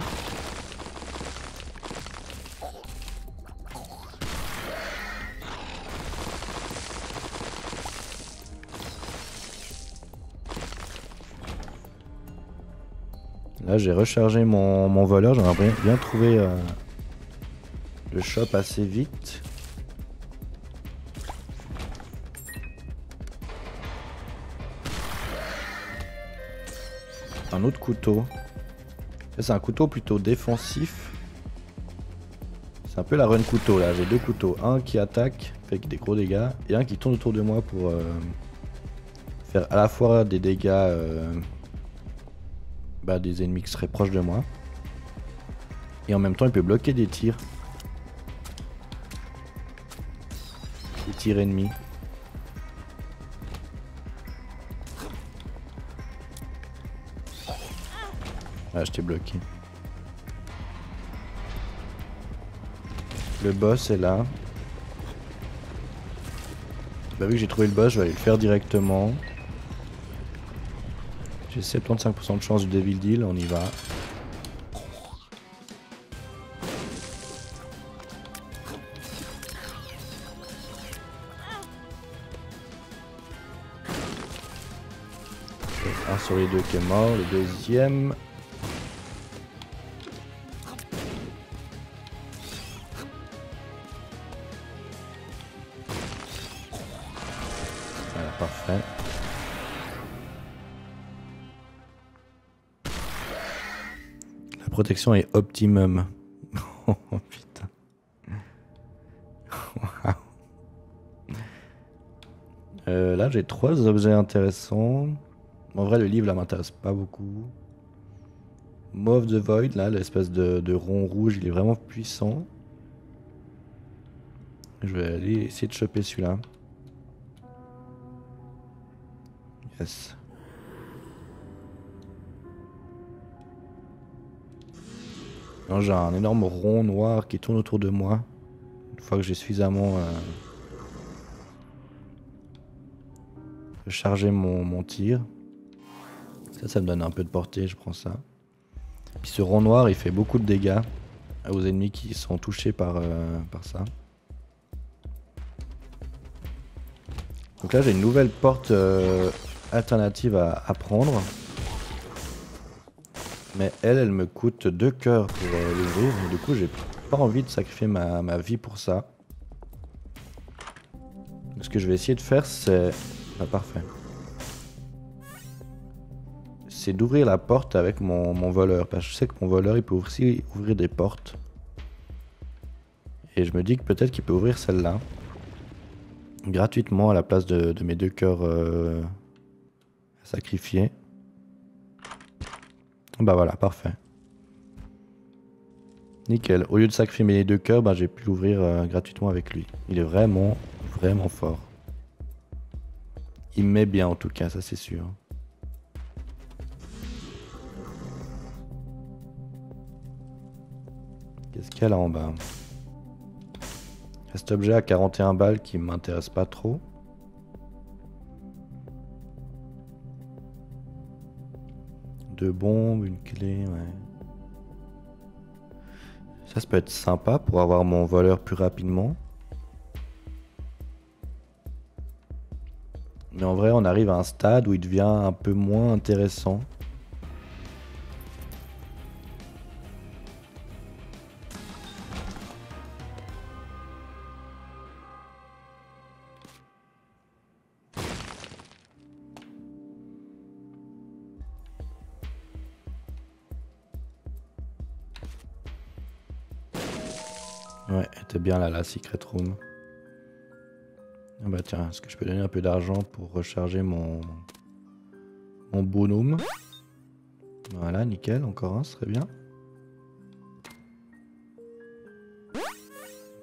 Là j'ai rechargé mon voleur, j'aimerais bien trouver le shop assez vite. Un autre couteau. C'est un couteau plutôt défensif. C'est un peu la run couteau là. J'ai deux couteaux. Un qui attaque avec des gros dégâts et un qui tourne autour de moi pour faire à la fois des dégâts des ennemis qui seraient proches de moi. Et en même temps il peut bloquer des tirs. Des tirs ennemis. Ah, je t'ai bloqué. Le boss est là. Bah vu que j'ai trouvé le boss, je vais aller le faire directement. J'ai 75% de chance du Devil Deal, on y va. Un sur les deux qui est mort, le deuxième. Voilà, parfait. La protection est optimum. Oh putain. Là j'ai 3 objets intéressants. En vrai le livre là m'intéresse pas beaucoup. Maw of the Void là, l'espèce de rond rouge, il est vraiment puissant. Je vais aller essayer de choper celui-là. Yes. J'ai un énorme rond noir qui tourne autour de moi. Une fois que j'ai suffisamment chargé mon tir. Ça me donne un peu de portée, je prends ça. Puis ce rond noir, il fait beaucoup de dégâts aux ennemis qui sont touchés par ça. Donc là, j'ai une nouvelle porte alternative à prendre. Mais elle me coûte 2 cœurs pour l'ouvrir. Et du coup, j'ai pas envie de sacrifier ma vie pour ça. Donc, ce que je vais essayer de faire, c'est... Ah, parfait. C'est d'ouvrir la porte avec mon voleur. Parce que je sais que mon voleur, il peut aussi ouvrir des portes. Et je me dis que peut-être qu'il peut ouvrir celle-là. Gratuitement à la place de mes 2 cœurs à sacrifier. Bah voilà, parfait. Nickel. Au lieu de sacrifier mes 2 cœurs, j'ai pu l'ouvrir gratuitement avec lui. Il est vraiment, vraiment fort. Il me met bien en tout cas, ça c'est sûr. Qu'est-ce qu'il y a là en bas? Cet objet à 41 balles qui m'intéresse pas trop. Deux bombes, une clé, ouais. Ça peut être sympa pour avoir mon voleur plus rapidement. Mais en vrai, on arrive à un stade où il devient un peu moins intéressant. Ouais, elle était bien là, la secret room. Ah bah tiens, est-ce que je peux donner un peu d'argent pour recharger mon bonhomme? Voilà, nickel, encore un, ce serait bien.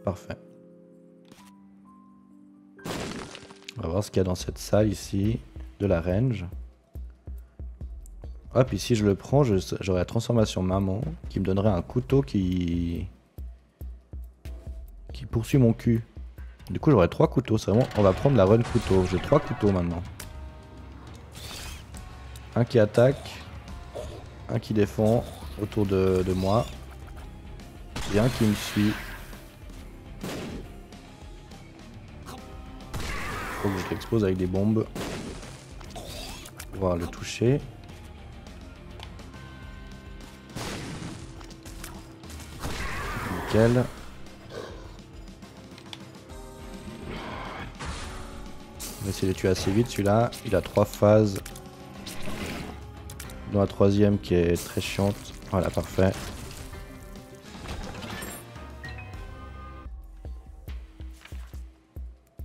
parfait. On va voir ce qu'il y a dans cette salle ici, de la range. Hop, ici je le prends, j'aurai la transformation maman, qui me donnerait un couteau qui poursuit mon cul. Du coup j'aurai 3 couteaux, c'est vraiment, on va prendre la run couteau, j'ai 3 couteaux maintenant. Un qui attaque, un qui défend autour de moi, et un qui me suit. Faut que je l'explose avec des bombes pour pouvoir le toucher. Nickel. On va essayer de le tuer assez vite celui-là. Il a 3 phases. Dans la troisième qui est très chiante. Voilà, parfait.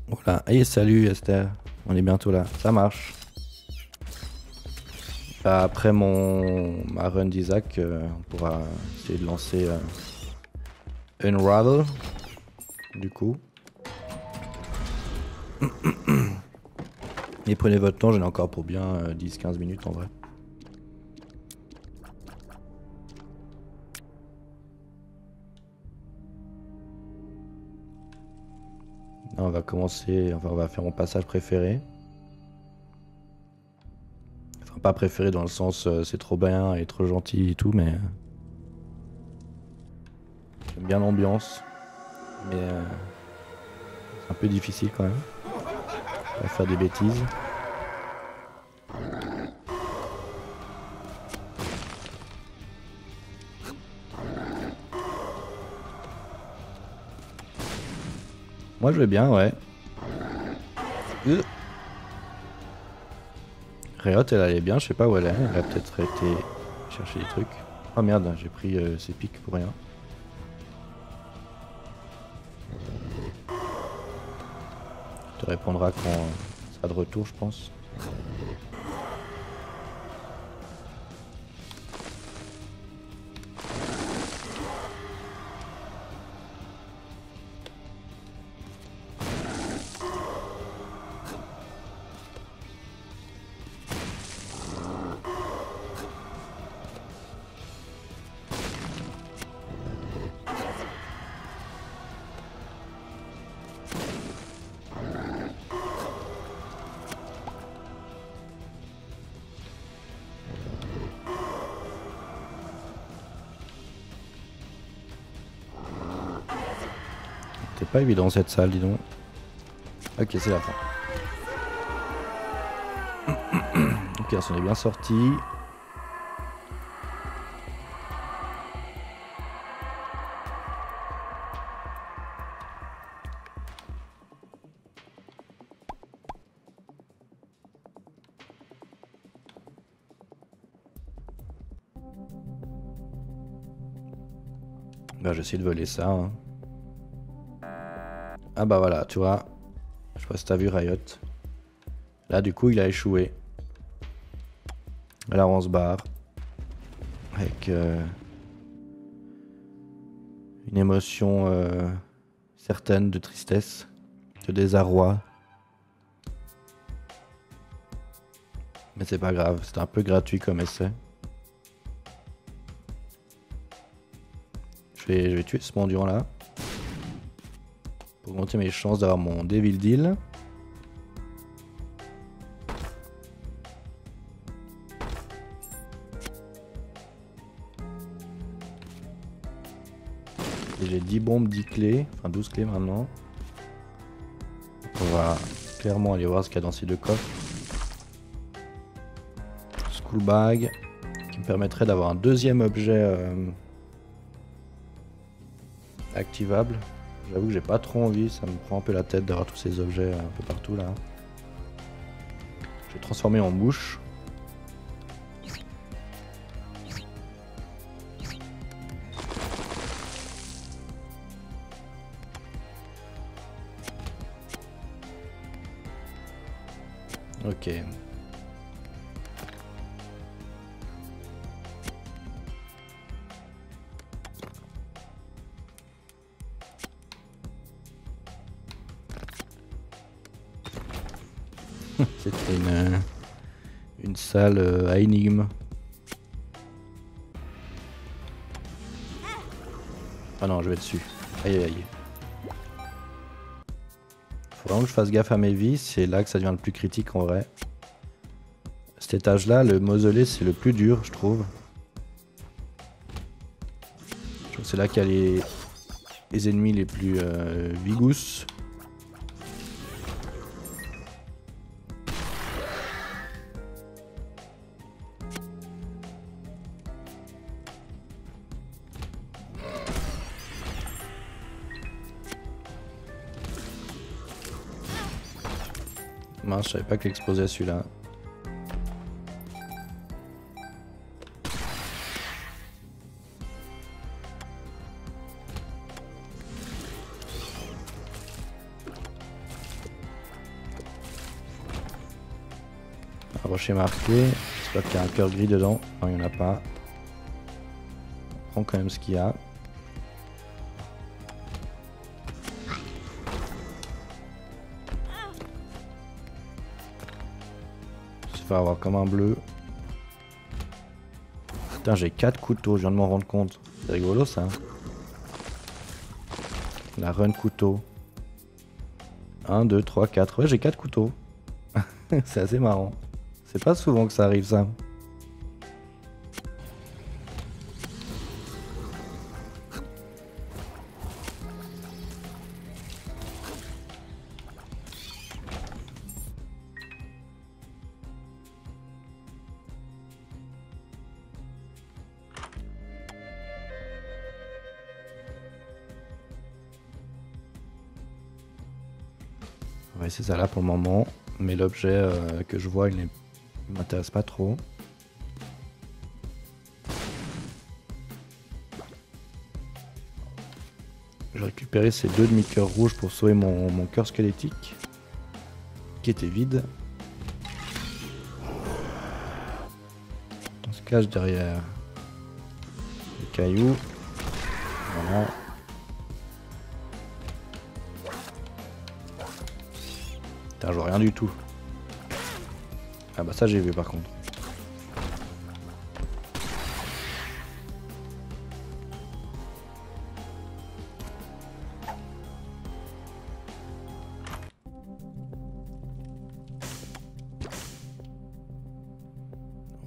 Voilà. Et salut Esther. On est bientôt là. Ça marche. Après ma run d'Isaac, on pourra essayer de lancer Unravel. Du coup. Et prenez votre temps, j'en ai encore pour bien 10-15 minutes en vrai. On va commencer, enfin on va faire mon passage préféré. Enfin pas préféré dans le sens c'est trop bien et trop gentil et tout, mais j'aime bien l'ambiance. Mais c'est un peu difficile quand même. On va faire des bêtises. Moi je vais bien, ouais. Riot elle allait bien, je sais pas où elle est. Elle a peut-être été chercher des trucs. Oh merde, j'ai pris ses pics pour rien. Elle te répondra quand elle sera de retour, je pense. C'est pas évident cette salle, dis donc. Ok, c'est la fin. Ok, on s'en est bien sorti. Bah, j'essaie de voler ça. Hein. Ah bah voilà, tu vois. Je sais pas si t'as vu Riot. Là, du coup, il a échoué. Là, on se barre. Avec une émotion certaine de tristesse, de désarroi. Mais c'est pas grave, c'était un peu gratuit comme essai. Je vais tuer ce mendiant là. Pour augmenter mes chances d'avoir mon Devil Deal. Et j'ai 10 bombes, 10 clés, enfin 12 clés maintenant. On va clairement aller voir ce qu'il y a dans ces deux coffres. School Bag, qui me permettrait d'avoir un deuxième objet activable. J'avoue que j'ai pas trop envie, ça me prend un peu la tête d'avoir tous ces objets un peu partout là. Je vais transformer en mouche. Ok. C'était une salle à énigmes. Ah non, je vais dessus. Aïe aïe aïe. Faut vraiment que je fasse gaffe à mes vies, c'est là que ça devient le plus critique en vrai. Cet étage là, le mausolée, c'est le plus dur, je trouve. Je trouve que c'est là qu'il y a les ennemis les plus vigous. Mince, je savais pas qu'il explosait celui-là. Un rocher marqué. J'espère qu'il y a un cœur gris dedans. Non, il n'y en a pas. On prend quand même ce qu'il y a. Je vais avoir comme un bleu. Putain, j'ai 4 couteaux, je viens de m'en rendre compte. C'est rigolo ça. La run couteau. 1, 2, 3, 4. Ouais, j'ai 4 couteaux. C'est assez marrant. C'est pas souvent que ça arrive ça. On va essayer ça là pour le moment. Mais l'objet que je vois, il m'intéresse pas trop. Je vais récupérer ces 2 demi-cœurs rouges pour sauver mon cœur squelettique. Qui était vide. On se cache derrière les cailloux. Voilà. Putain, je vois rien du tout. Ah bah ça j'ai vu par contre.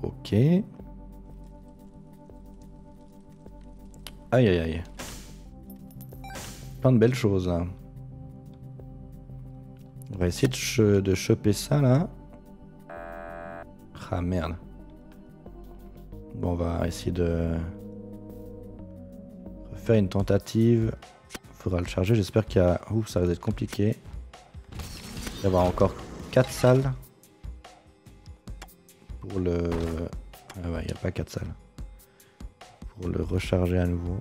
Ok. Aïe aïe aïe. Plein de belles choses là. On va essayer de choper ça là. Ah merde. Bon, on va essayer de refaire une tentative. Faudra le charger. J'espère qu'il y a... Ouh, ça va être compliqué. Il va y avoir encore 4 salles. Pour le... Ah ouais, il n'y a pas 4 salles. Pour le recharger à nouveau.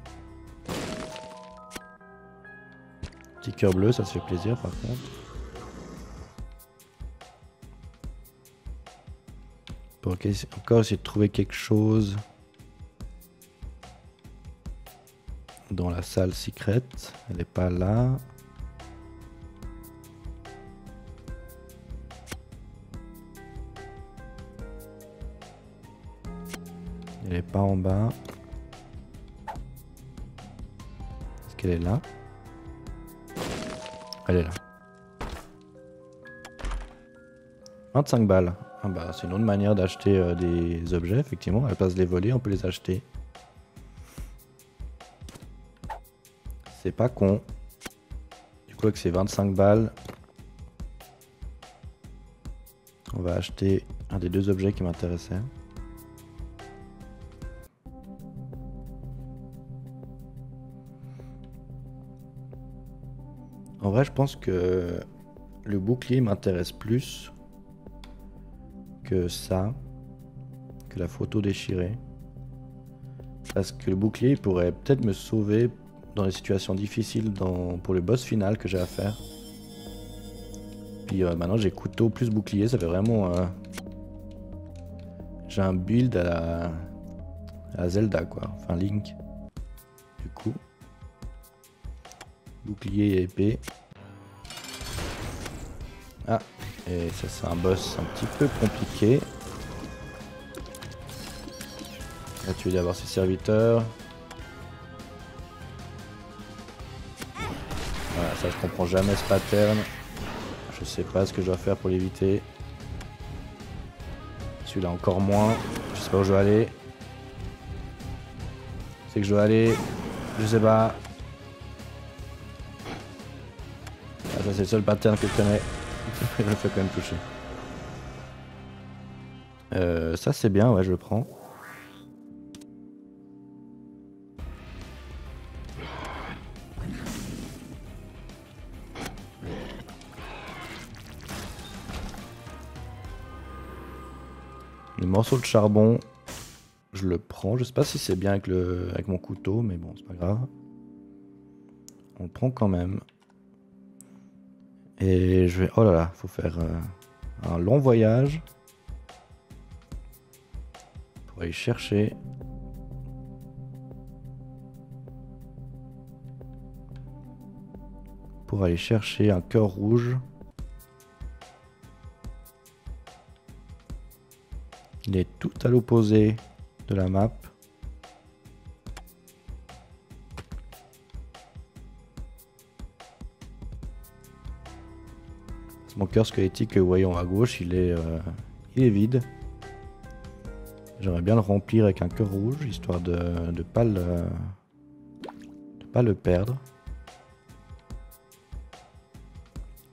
Petit cœur bleu, ça se fait plaisir par contre. Pour encore essayer de trouver quelque chose dans la salle secrète. Elle n'est pas là. Elle n'est pas en bas. Est-ce qu'elle est là? Elle est là. 25 balles. Ah bah, c'est une autre manière d'acheter des objets, effectivement. À la place de les voler, on peut les acheter. C'est pas con. Du coup, avec ces 25 balles, on va acheter un des 2 objets qui m'intéressaient. En vrai, je pense que le bouclier m'intéresse plus que ça, que la photo déchirée. Parce que le bouclier pourrait peut-être me sauver dans les situations difficiles pour le boss final que j'ai à faire. Puis maintenant j'ai couteau plus bouclier, ça fait vraiment... j'ai un build à la Zelda quoi, enfin Link. Du coup, bouclier et épée. Ah, Et ça c'est un boss un petit peu compliqué. Là tu veux avoir ses serviteurs. Voilà, ça je comprends jamais ce pattern. Je sais pas ce que je dois faire pour l'éviter. Celui-là encore moins. Je sais pas où je dois aller. C'est que je dois aller. Je sais pas. Ah, ça c'est le seul pattern que je connais. Je me fais quand même toucher. Ça c'est bien, ouais, je le prends. Le morceau de charbon, je le prends. Je sais pas si c'est bien avec mon couteau, mais bon, c'est pas grave. On le prend quand même. Et je vais... Oh là là, faut faire un long voyage. Pour aller chercher... Pour aller chercher un cœur rouge. Il est tout à l'opposé de la map. Mon cœur squelettique que vous voyez à gauche, il est vide. J'aimerais bien le remplir avec un cœur rouge, histoire de ne pas le perdre.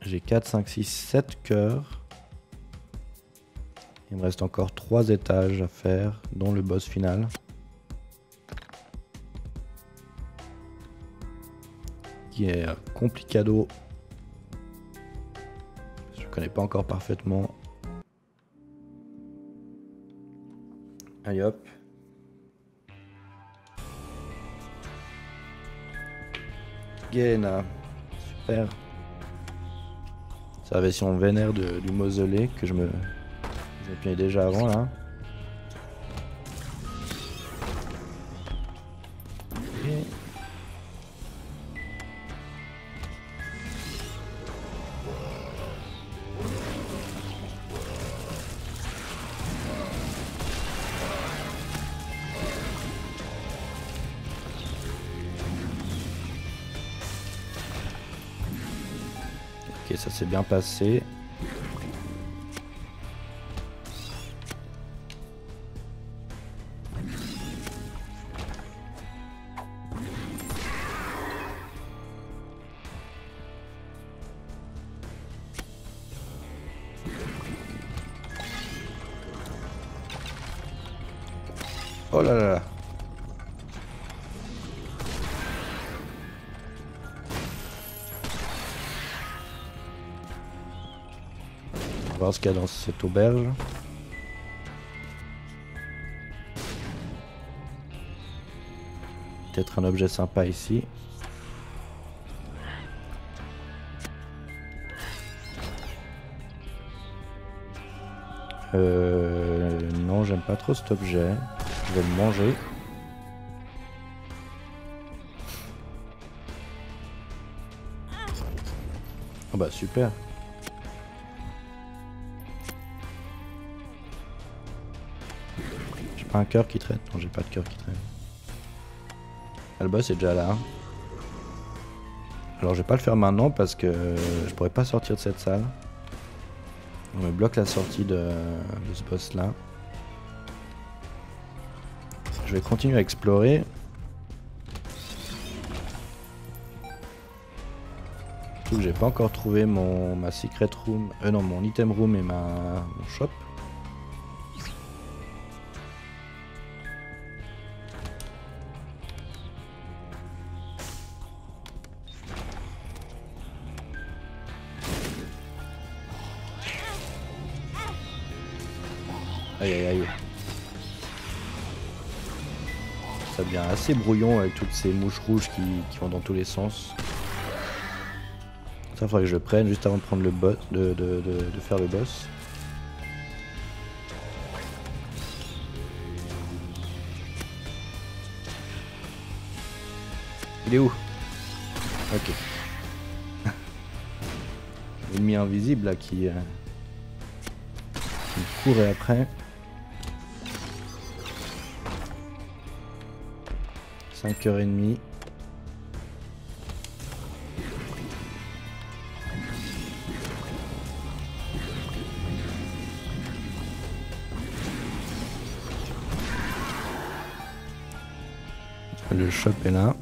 J'ai 4, 5, 6, 7 cœurs. Il me reste encore 3 étages à faire, dont le boss final. Qui est complicado. Je connais pas encore parfaitement. Allez hop. Gaina. Super. C'est la version vénère du mausolée que je me plais déjà avant là. Et... Ok, ça s'est bien passé. Oh là là. On va voir ce qu'il y a dans cette auberge. Peut-être un objet sympa ici. Non, j'aime pas trop cet objet. Je vais le manger. Oh bah super. J'ai pas un cœur qui traîne. Non, j'ai pas de cœur qui traîne. Ah, le boss est déjà là. Alors je vais pas le faire maintenant parce que je pourrais pas sortir de cette salle. On me bloque la sortie de ce boss là. Je vais continuer à explorer. Surtout que j'ai pas encore trouvé ma secret room. Non, mon item room et mon shop. Aïe aïe aïe. Ça devient assez brouillon avec toutes ces mouches rouges qui vont dans tous les sens. Ça faudrait que je le prenne juste avant de prendre le boss, de faire le boss. Il est où? Ok. L'ennemi invisible là qui me courait après. 5h30. Le shop est là.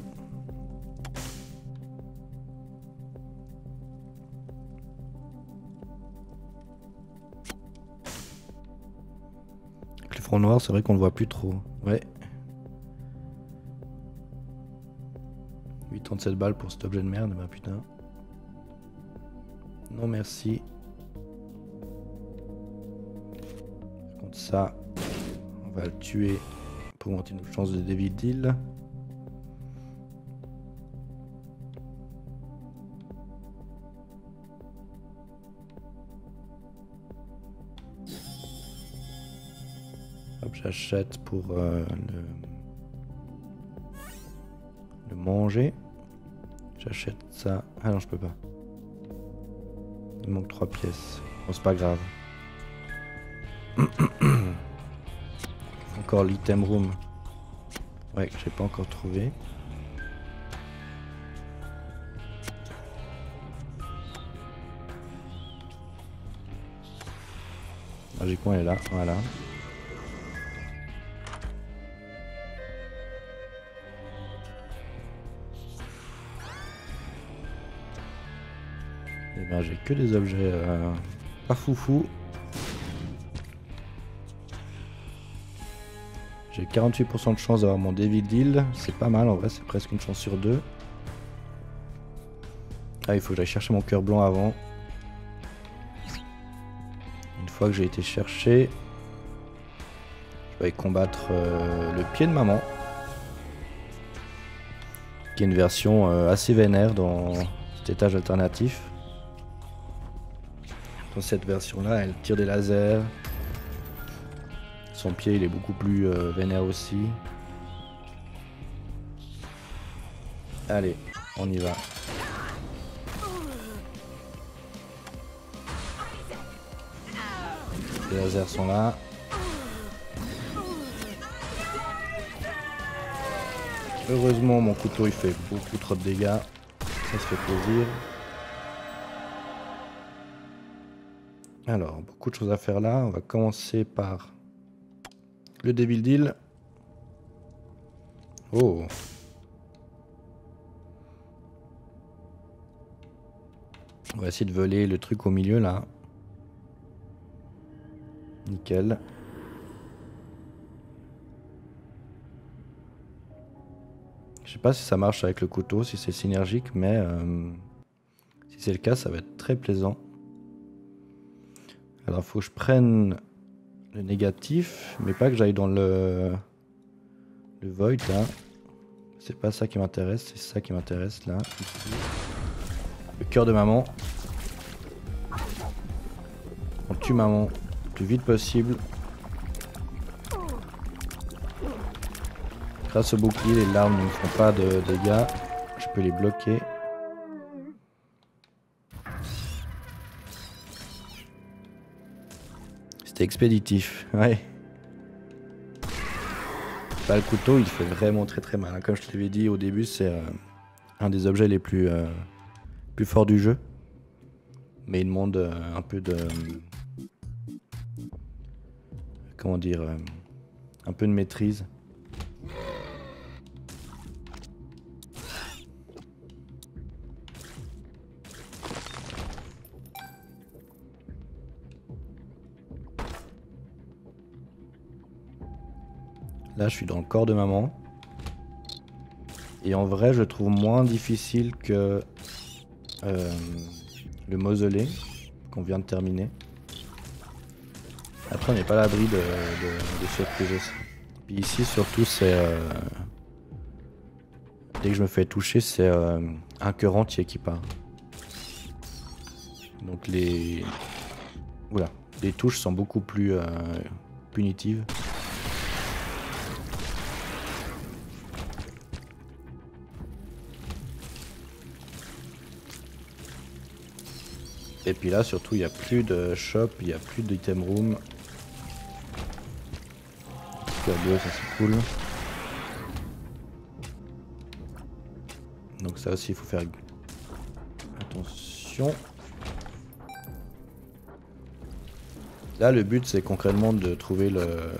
Avec le front noir, c'est vrai qu'on le voit plus trop. Ouais. 87 balles pour cet objet de merde, bah putain. Non merci. Par contre ça, on va le tuer pour augmenter nos chances de Devil Deal. Hop, j'achète pour le manger. J'achète ça. Ah non, je peux pas. Il manque 3 pièces. Bon, c'est pas grave. Encore l'item room. Ouais, que j'ai pas encore trouvé. Magiquement, elle est là. Voilà. Et ben, j'ai que des objets pas foufou. J'ai 48% de chance d'avoir mon Devil Deal. C'est pas mal en vrai, c'est presque une chance sur 2. Ah, il faut que j'aille chercher mon cœur blanc avant. Une fois que j'ai été chercher, je vais aller combattre le pied de maman. Qui est une version assez vénère dans cet étage alternatif. Dans cette version là, elle tire des lasers. Son pied il est beaucoup plus vénère aussi. Allez, on y va. Les lasers sont là. Heureusement mon couteau il fait beaucoup trop de dégâts. Ça se fait plaisir. Alors, beaucoup de choses à faire là. On va commencer par le Devil Deal. Oh. On va essayer de voler le truc au milieu là. Nickel. Je sais pas si ça marche avec le couteau, si c'est synergique, mais si c'est le cas, ça va être très plaisant. Alors, faut que je prenne le négatif, mais pas que j'aille dans le void là. C'est pas ça qui m'intéresse, c'est ça qui m'intéresse là. Ici. Le cœur de maman. On tue maman le plus vite possible. Grâce au bouclier, les larmes ne me font pas de dégâts. Je peux les bloquer. C'était expéditif, ouais. Bah, le couteau, il fait vraiment très mal. Comme je te l'avais dit au début, c'est un des objets les plus forts du jeu. Mais il demande un peu de... Comment dire, un peu de maîtrise. Là, je suis dans le corps de maman. Et en vrai, je trouve moins difficile que le mausolée qu'on vient de terminer. Après, on n'est pas à l'abri de surprises aussi. Puis ici, surtout, c'est... dès que je me fais toucher, c'est un cœur entier qui part. Donc les... Oula, les touches sont beaucoup plus punitives. Et puis là, surtout, il n'y a plus de shop, il n'y a plus d'item room. sur 2, ça c'est cool. Donc ça aussi il faut faire attention. Là le but c'est concrètement de trouver le...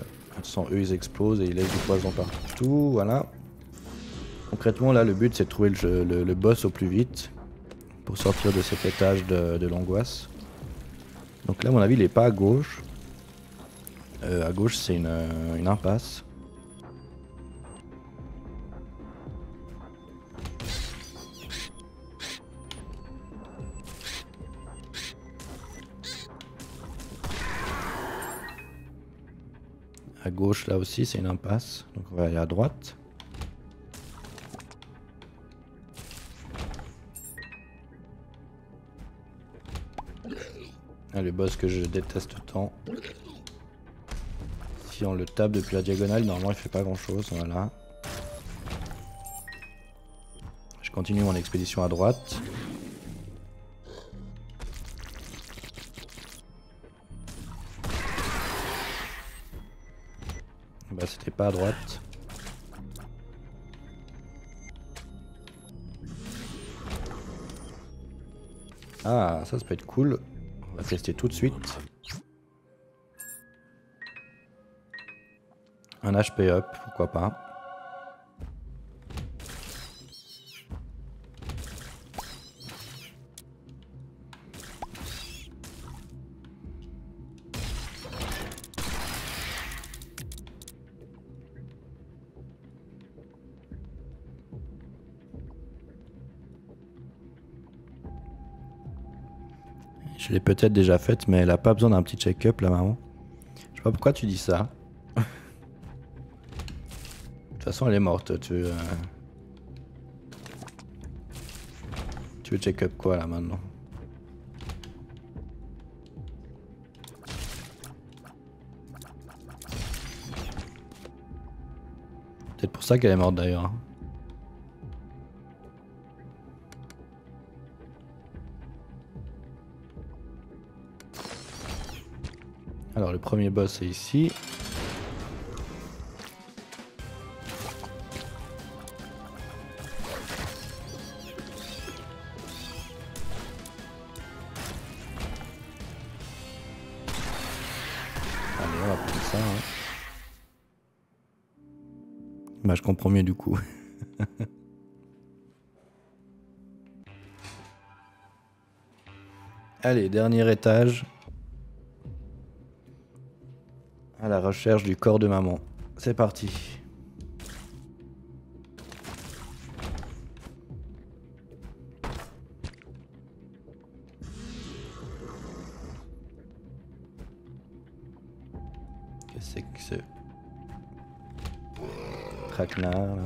Sans eux ils explosent et ils laissent du poison partout, voilà. Concrètement là le but c'est de trouver le boss au plus vite. Pour sortir de cet étage de l'angoisse. Donc là à mon avis il est pas à gauche. À gauche c'est une impasse. À gauche là aussi c'est une impasse. Donc on va aller à droite. Ah, le boss que je déteste tant. Si on le tape depuis la diagonale, normalement il fait pas grand chose, voilà. Je continue mon expédition à droite. Bah c'était pas à droite. Ah ça peut être cool. On va tester tout de suite. Un HP up, pourquoi pas. Je l'ai peut-être déjà faite, mais elle a pas besoin d'un petit check-up, la maman. Je sais pas pourquoi tu dis ça. De toute façon, elle est morte. Tu veux check-up quoi, là, maintenant? Peut-être pour ça qu'elle est morte, d'ailleurs. Alors, le premier boss est ici. Allez, on va prendre ça. Hein. Bah, je comprends mieux du coup. Allez, dernier étage. À la recherche du corps de maman. C'est parti. Qu'est-ce que c'est que ce traquenard là?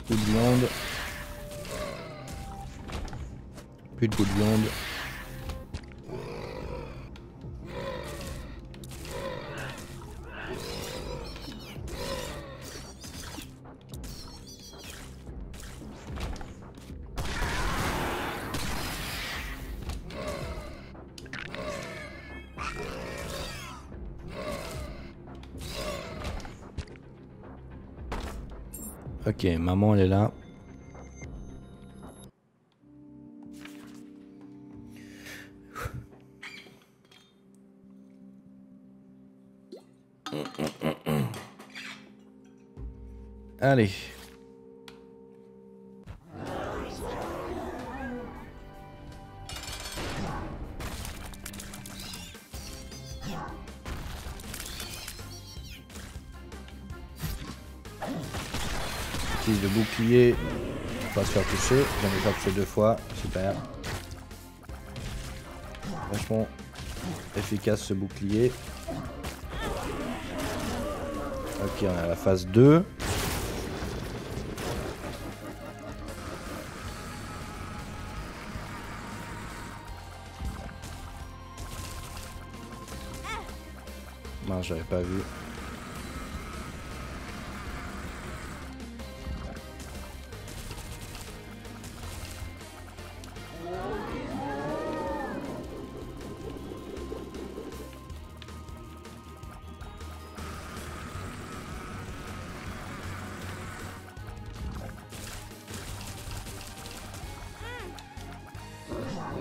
Coup de viande. Plus de coup de viande. Ok, maman elle est là. Allez. Utilise le bouclier pour pas se faire toucher. J'en ai pas touché 2 fois. Super. Vachement efficace ce bouclier. Ok, on a la phase 2. Mince, j'avais pas vu.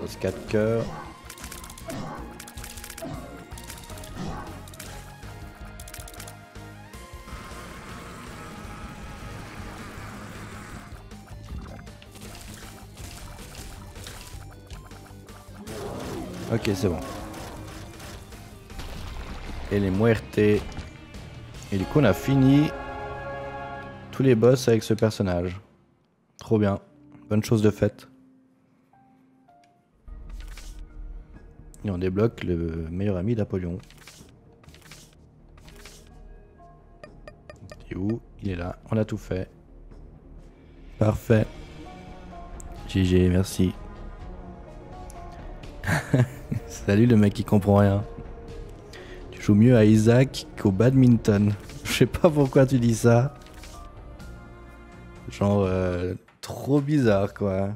Pose 4 cœurs. Ok, c'est bon. Et les muertes. Et du coup, on a fini tous les boss avec ce personnage. Trop bien. Bonne chose de faite. Et on débloque le meilleur ami d'Apollon. Il est où? Il est là. On a tout fait. Parfait. GG, merci. Salut le mec qui comprend rien. Tu joues mieux à Isaac qu'au badminton. Je sais pas pourquoi tu dis ça. Genre trop bizarre quoi.